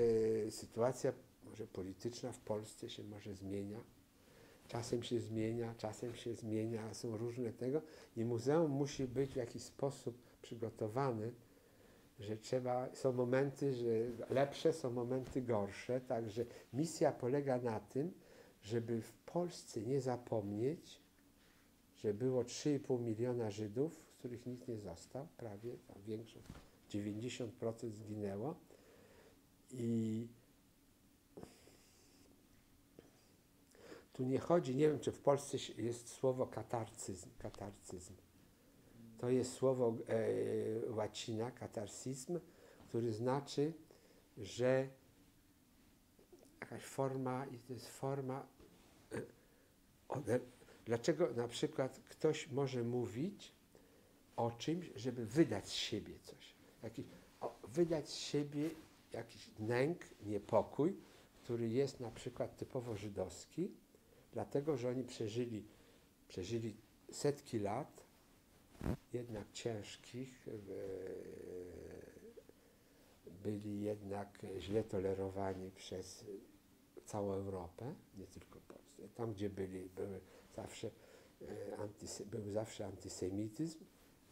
sytuacja może polityczna w Polsce się może zmienia. Czasem się zmienia, są różne tego i muzeum musi być w jakiś sposób przygotowane, że są momenty, że lepsze, są momenty gorsze, także misja polega na tym, żeby w Polsce nie zapomnieć, że było 3,5 miliona Żydów, z których nikt nie został, prawie, tam większość, 90% zginęło i tu nie chodzi, nie wiem, czy w Polsce jest słowo katarcyzm. To jest słowo łacina, katarsizm, który znaczy, że jakaś forma, i to jest forma, dlaczego na przykład ktoś może mówić o czymś, żeby wydać z siebie coś, wydać z siebie jakiś nęk, niepokój, który jest na przykład typowo żydowski, dlatego, że oni przeżyli setki lat, jednak ciężkich, byli jednak źle tolerowani przez całą Europę, nie tylko Polskę. Tam, gdzie był zawsze antysemityzm.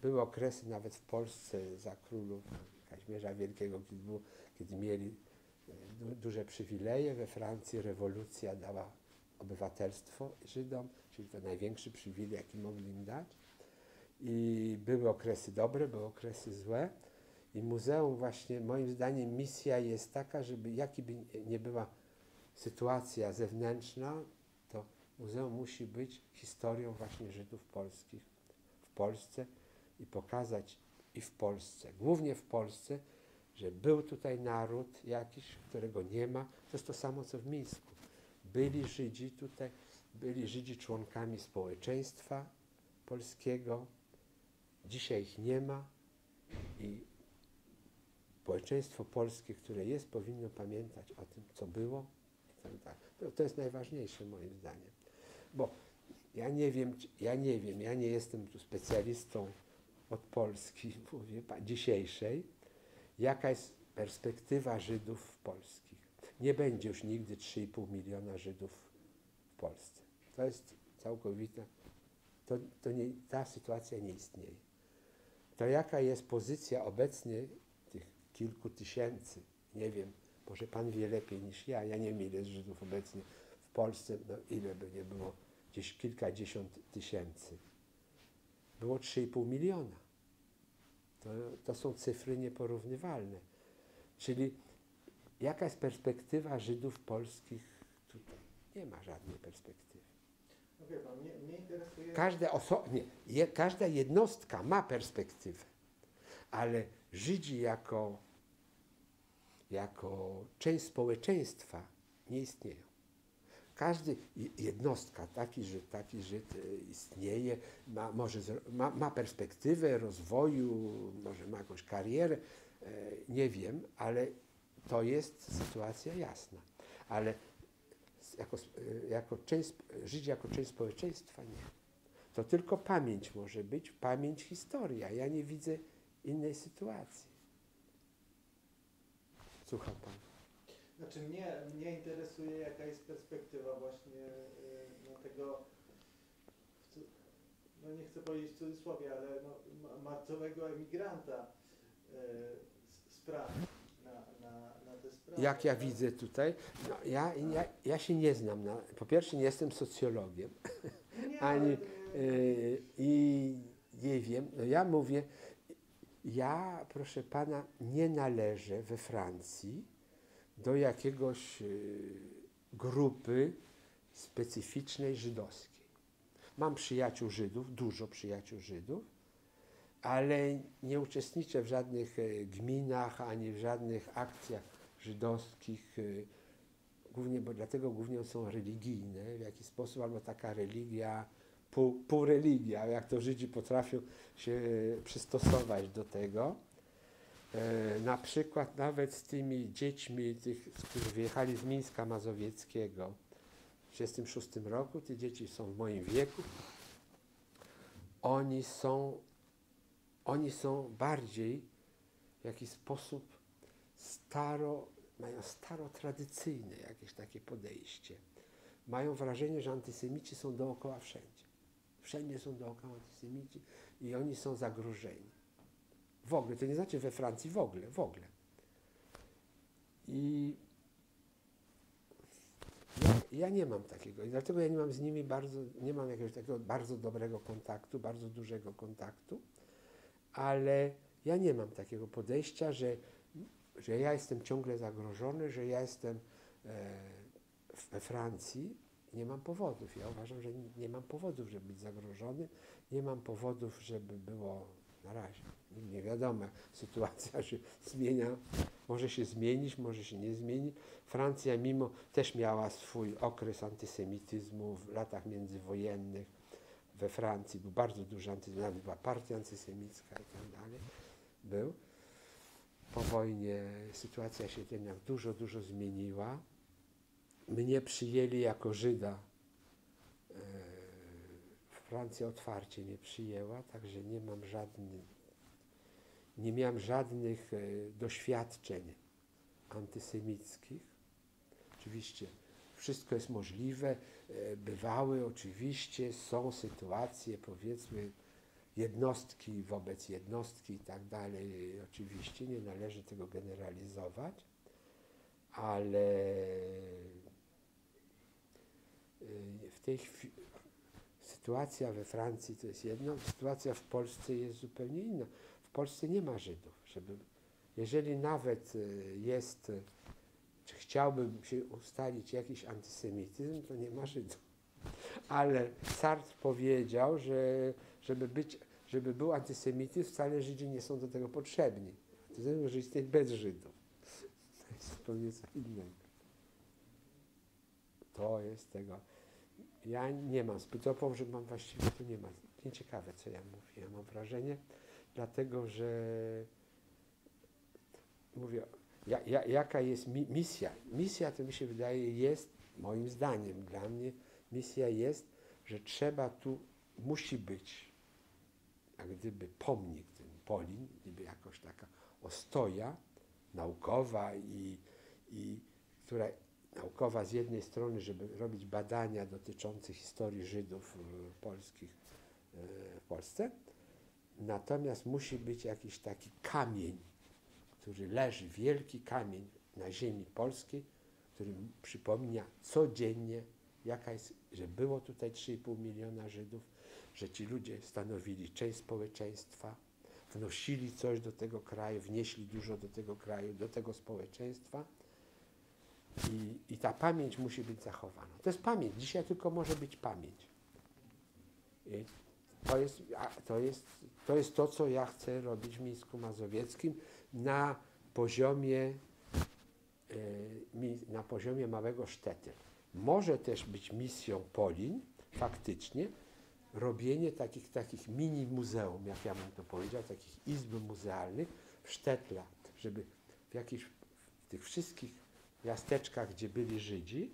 Były okresy nawet w Polsce za królów Kazimierza Wielkiego, kiedy mieli duże przywileje. We Francji rewolucja dała obywatelstwo Żydom, czyli to największy przywilej, jaki mogli im dać. I były okresy dobre, były okresy złe. I muzeum właśnie, moim zdaniem, misja jest taka, żeby jaki by nie była sytuacja zewnętrzna, to muzeum musi być historią właśnie Żydów polskich w Polsce i pokazać i w Polsce, głównie w Polsce, że był tutaj naród jakiś, którego nie ma. To jest to samo, co w Mińsku. Byli Żydzi tutaj, byli Żydzi członkami społeczeństwa polskiego. Dzisiaj ich nie ma i społeczeństwo polskie, które jest, powinno pamiętać o tym, co było. To jest najważniejsze moim zdaniem. Bo ja nie jestem tu specjalistą od Polski, mówię, dzisiejszej, jaka jest perspektywa Żydów polskich. Nie będzie już nigdy 3,5 miliona Żydów w Polsce. To jest całkowita, ta sytuacja nie istnieje. To jaka jest pozycja obecnie tych kilku tysięcy, nie wiem, może pan wie lepiej niż ja nie wiem, ile jest Żydów obecnie w Polsce, no ile by nie było, gdzieś kilkadziesiąt tysięcy. Było 3,5 miliona. To są cyfry nieporównywalne. Czyli jaka jest perspektywa Żydów polskich tutaj? Nie ma żadnej perspektywy. No wie pan, mnie interesuje... Każda jednostka ma perspektywę, ale Żydzi jako część społeczeństwa nie istnieją. Każdy jednostka, taki Żyd istnieje, ma perspektywę rozwoju, może ma jakąś karierę, nie wiem, ale to jest sytuacja jasna. Ale Żydzi jako część społeczeństwa nie. To tylko pamięć może być, pamięć, historia. Ja nie widzę innej sytuacji. Słucham pan. Znaczy mnie interesuje, jaka jest perspektywa właśnie tego, no nie chcę powiedzieć w cudzysłowie, ale no, marcowego emigranta spraw na te sprawy. Jak ja widzę tutaj, no ja się nie znam. Po pierwsze nie jestem socjologiem, i nie wiem, no ja mówię, proszę pana, nie należę we Francji do jakiegoś grupy specyficznej żydowskiej. Mam przyjaciół Żydów, dużo przyjaciół Żydów, ale nie uczestniczę w żadnych gminach, ani w żadnych akcjach żydowskich, dlatego głównie są religijne, w jakiś sposób, albo taka religia, półreligia, jak to Żydzi potrafią się przystosować do tego. Na przykład nawet z tymi dziećmi, którzy wyjechali z Mińska Mazowieckiego w 1936 roku, te dzieci są w moim wieku, oni są bardziej w jakiś sposób mają starotradycyjne jakieś takie podejście. Mają wrażenie, że antysemici są dookoła wszędzie. Wszędzie są dookoła antysemici i oni są zagrożeni. W ogóle, to nie znaczy we Francji, w ogóle. I ja nie mam takiego. I dlatego ja nie mam z nimi nie mam jakiegoś takiego bardzo dobrego kontaktu, bardzo dużego kontaktu, ale ja nie mam takiego podejścia, że ja jestem ciągle zagrożony, że ja jestem we Francji. Nie mam powodów. Ja uważam, że nie mam powodów, żeby być zagrożony. Nie mam powodów, żeby było na razie. Nie wiadomo, sytuacja się zmienia. Może się zmienić, może się nie zmieni. Francja też miała swój okres antysemityzmu w latach międzywojennych. We Francji był bardzo duży antysemityzm, nawet była partia antysemicka i tak dalej. Był. Po wojnie sytuacja się jednak dużo zmieniła. Mnie przyjęli jako Żyda. Francja otwarcie mnie przyjęła, także nie miałem żadnych doświadczeń antysemickich. Oczywiście wszystko jest możliwe, bywały oczywiście, są sytuacje, powiedzmy, jednostki wobec jednostki i tak dalej. Oczywiście nie należy tego generalizować, ale w tej chwili sytuacja we Francji to jest jedno, sytuacja w Polsce jest zupełnie inna. W Polsce nie ma Żydów. Jeżeli nawet jest, czy chciałbym się ustalić jakiś antysemityzm, to nie ma Żydów. Ale Sartre powiedział, że żeby był antysemityzm, wcale Żydzi nie są do tego potrzebni. Antysemityzm może istnieć bez Żydów. To jest zupełnie co innego. To jest tego. Ja nie mam zbyt że mam właściwie, to nie ma. Nieciekawe, co ja mówię. Ja mam wrażenie, dlatego że mówię, jaka jest misja? Misja, to mi się wydaje, jest, moim zdaniem, dla mnie, misja jest, że musi być, jak gdyby pomnik, ten Polin, gdyby jakoś taka ostoja naukowa naukowa z jednej strony, żeby robić badania dotyczące historii Żydów polskich w Polsce, natomiast musi być jakiś taki kamień, który leży, wielki kamień na ziemi polskiej, który przypomina codziennie, że było tutaj 3,5 miliona Żydów, że ci ludzie stanowili część społeczeństwa, wnosili coś do tego kraju, wnieśli dużo do tego kraju, do tego społeczeństwa I ta pamięć musi być zachowana. To jest pamięć. Dzisiaj tylko może być pamięć. I to jest to, co ja chcę robić w Mińsku Mazowieckim na poziomie małego Sztetyl. Może też być misją Polin, faktycznie, robienie takich mini muzeum, jak ja bym to powiedział, takich izb muzealnych w Sztetla, żeby w tych wszystkich miasteczkach, gdzie byli Żydzi,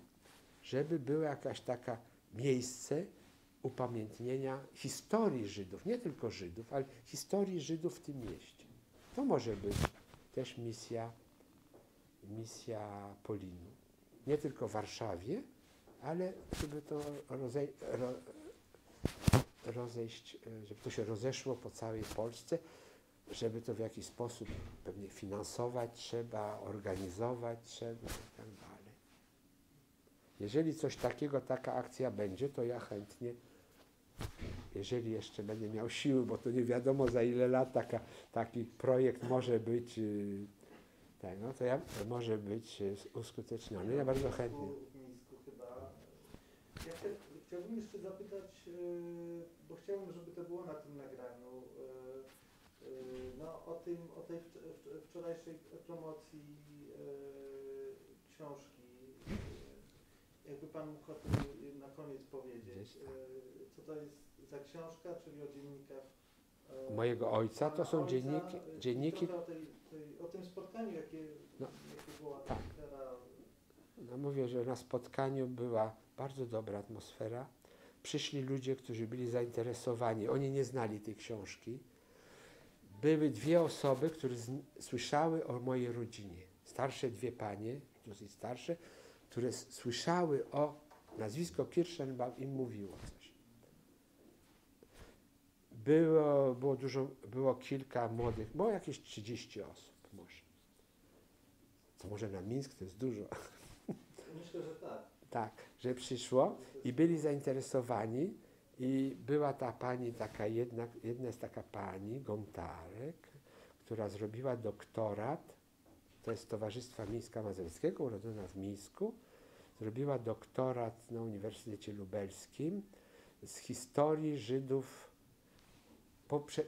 żeby było jakaś taka miejsce upamiętnienia historii Żydów, nie tylko Żydów, ale historii Żydów w tym mieście. To może być też misja Polinu. Nie tylko w Warszawie, ale żeby to rozejść, żeby to się rozeszło po całej Polsce, żeby to w jakiś sposób pewnie finansować trzeba, organizować trzeba i tak dalej. Jeżeli coś takiego, taka akcja będzie, to ja chętnie, jeżeli jeszcze będę miał siły, bo to nie wiadomo za ile lat taki projekt może być, to może być uskuteczniony. Ja bardzo chętnie. W Mińsku chyba. Ja chciałbym jeszcze zapytać, bo chciałbym, żeby to było na tym nagraniu, o tej wczorajszej promocji książki. Jakby Pan mógł o tym na koniec powiedzieć, co to jest za książka, czyli o dziennikach Mojego ojca, to są dzienniki. O tym spotkaniu, jakie była tak. atmosfera. No mówię, że na spotkaniu była bardzo dobra atmosfera. Przyszli ludzie, którzy byli zainteresowani. Oni nie znali tej książki. Były dwie osoby, które słyszały o mojej rodzinie. Starsze dwie panie, dosyć starsze, które słyszały o nazwisko Kirschenbaum, im mówiło coś. Było kilka młodych, było jakieś 30 osób może. To może na Mińsk to jest dużo. Myślę, że tak. Tak, że przyszło i byli zainteresowani i była ta pani jedna jest taka pani, Gontarek, która zrobiła doktorat, to jest Towarzystwa Mińska Mazowieckiego, urodzona w Mińsku, zrobiła doktorat na Uniwersytecie Lubelskim z historii Żydów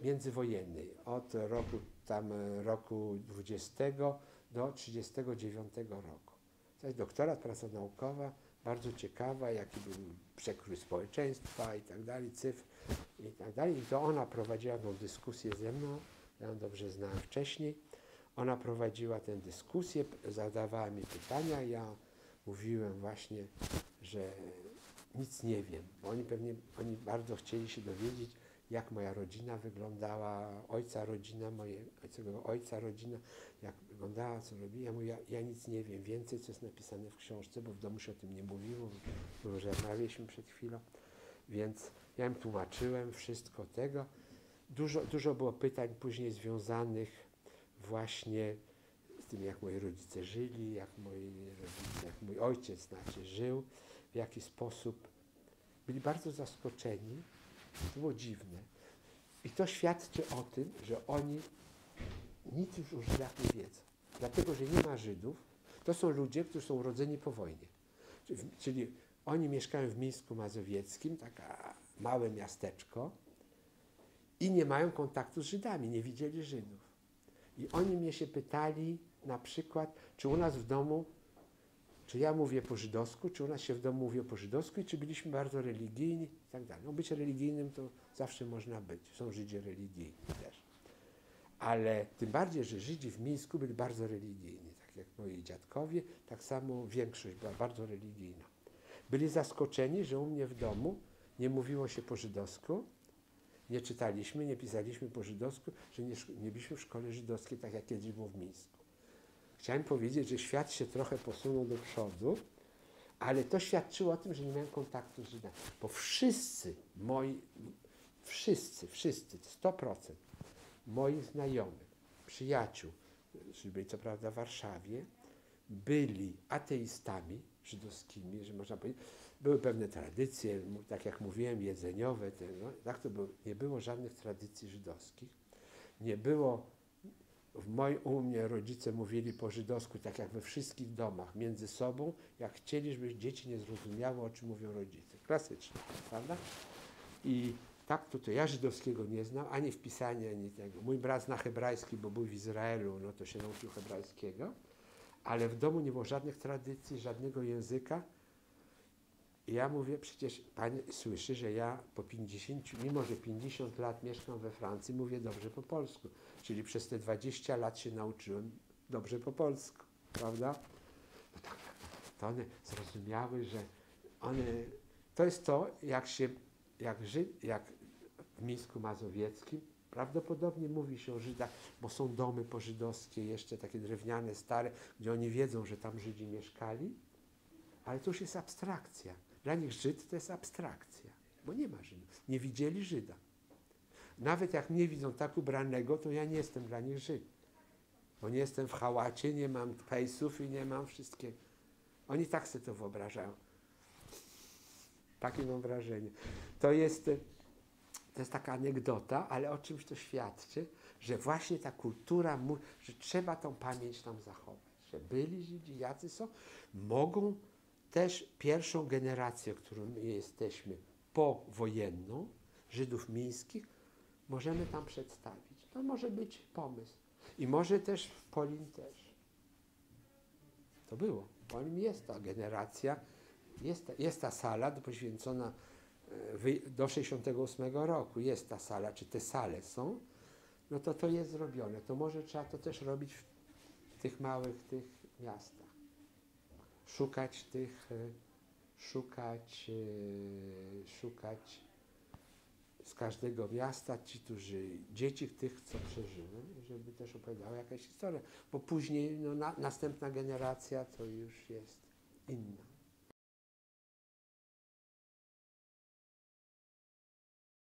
międzywojennej, od roku 20 do 39 roku. To jest doktorat, praca naukowa, bardzo ciekawa, jaki był przekrój społeczeństwa i tak dalej, cyfr i tak dalej. I to ona prowadziła tą dyskusję ze mną, ja ją dobrze znałem wcześniej. Ona prowadziła tę dyskusję, zadawała mi pytania, ja mówiłem właśnie, że nic nie wiem, bo oni bardzo chcieli się dowiedzieć, jak moja rodzina wyglądała, mojego ojca rodzina, jak wyglądała, co robi. Ja mówię, ja nic nie wiem więcej, co jest napisane w książce, bo w domu się o tym nie mówiło, bo już rozmawialiśmy przed chwilą, więc ja im tłumaczyłem wszystko tego. Dużo było pytań później związanych właśnie z tym, jak moi rodzice żyli, jak mój ojciec żył, w jaki sposób. Byli bardzo zaskoczeni. To było dziwne. I to świadczy o tym, że oni nic już o Żydach nie wiedzą. Dlatego, że nie ma Żydów. To są ludzie, którzy są urodzeni po wojnie. Czyli oni mieszkają w Mińsku Mazowieckim, takie małe miasteczko, i nie mają kontaktu z Żydami, nie widzieli Żydów. I oni mnie się pytali na przykład, czy u nas w domu, czy ja mówię po żydowsku, czy u nas się w domu mówiło po żydowsku i czy byliśmy bardzo religijni i tak dalej. No być religijnym to zawsze można być. Są Żydzi religijni też. Ale tym bardziej, że Żydzi w Mińsku byli bardzo religijni. Tak jak moi dziadkowie, tak samo większość była bardzo religijna. Byli zaskoczeni, że u mnie w domu nie mówiło się po żydowsku, nie czytaliśmy, nie pisaliśmy po żydowsku, że nie byliśmy w szkole żydowskiej, tak jak kiedyś było w Mińsku. Chciałem powiedzieć, że świat się trochę posunął do przodu, ale to świadczyło o tym, że nie miałem kontaktu z Żydami. Bo wszyscy, 100% moich znajomych, przyjaciół, którzy byli co prawda w Warszawie, byli ateistami żydowskimi, że można powiedzieć. Były pewne tradycje, tak jak mówiłem, jedzeniowe. Tak to było, nie było żadnych tradycji żydowskich. Nie było u mnie rodzice mówili po żydowsku, tak jak we wszystkich domach, między sobą, jak chcieli, żeby dzieci nie zrozumiały, o czym mówią rodzice. Klasycznie, prawda? I tak tutaj ja żydowskiego nie znam, ani w pisaniu, ani tego. Mój brat zna hebrajski, bo był w Izraelu, no to się nauczył hebrajskiego, ale w domu nie było żadnych tradycji, żadnego języka. I ja mówię, przecież Pani słyszy, że ja po 50, mimo że 50 lat mieszkam we Francji, mówię dobrze po polsku. Czyli przez te 20 lat się nauczyłem dobrze po polsku, prawda? No tak, to one zrozumiały, że one, to jest to, jak w Mińsku Mazowieckim, prawdopodobnie mówi się o Żydach, bo są domy pożydowskie, jeszcze takie drewniane, stare, gdzie oni wiedzą, że tam Żydzi mieszkali, ale to już jest abstrakcja. Dla nich Żyd to jest abstrakcja, bo nie ma Żydów. Nie widzieli Żyda. Nawet jak mnie widzą tak ubranego, to ja nie jestem dla nich Żyd. Bo nie jestem w chałacie, nie mam pejsów i nie mam wszystkiego. Oni tak sobie to wyobrażają. Takie mam wrażenie. To jest taka anegdota, ale o czymś to świadczy, że właśnie ta kultura, że trzeba tą pamięć tam zachować. Że byli Żydzi, jacy są, mogą też pierwszą generację, którą my jesteśmy, powojenną, Żydów mińskich, możemy tam przedstawić. To może być pomysł. I może też w Polin też. To było. W Polin jest ta generacja, jest ta sala poświęcona do 68 roku. Jest ta sala, czy te sale są, no to jest zrobione. To może trzeba to też robić w tych małych miastach. Szukać z każdego miasta dzieci tych, co przeżyły, żeby też opowiadały jakaś historia, bo później następna generacja to już jest inna.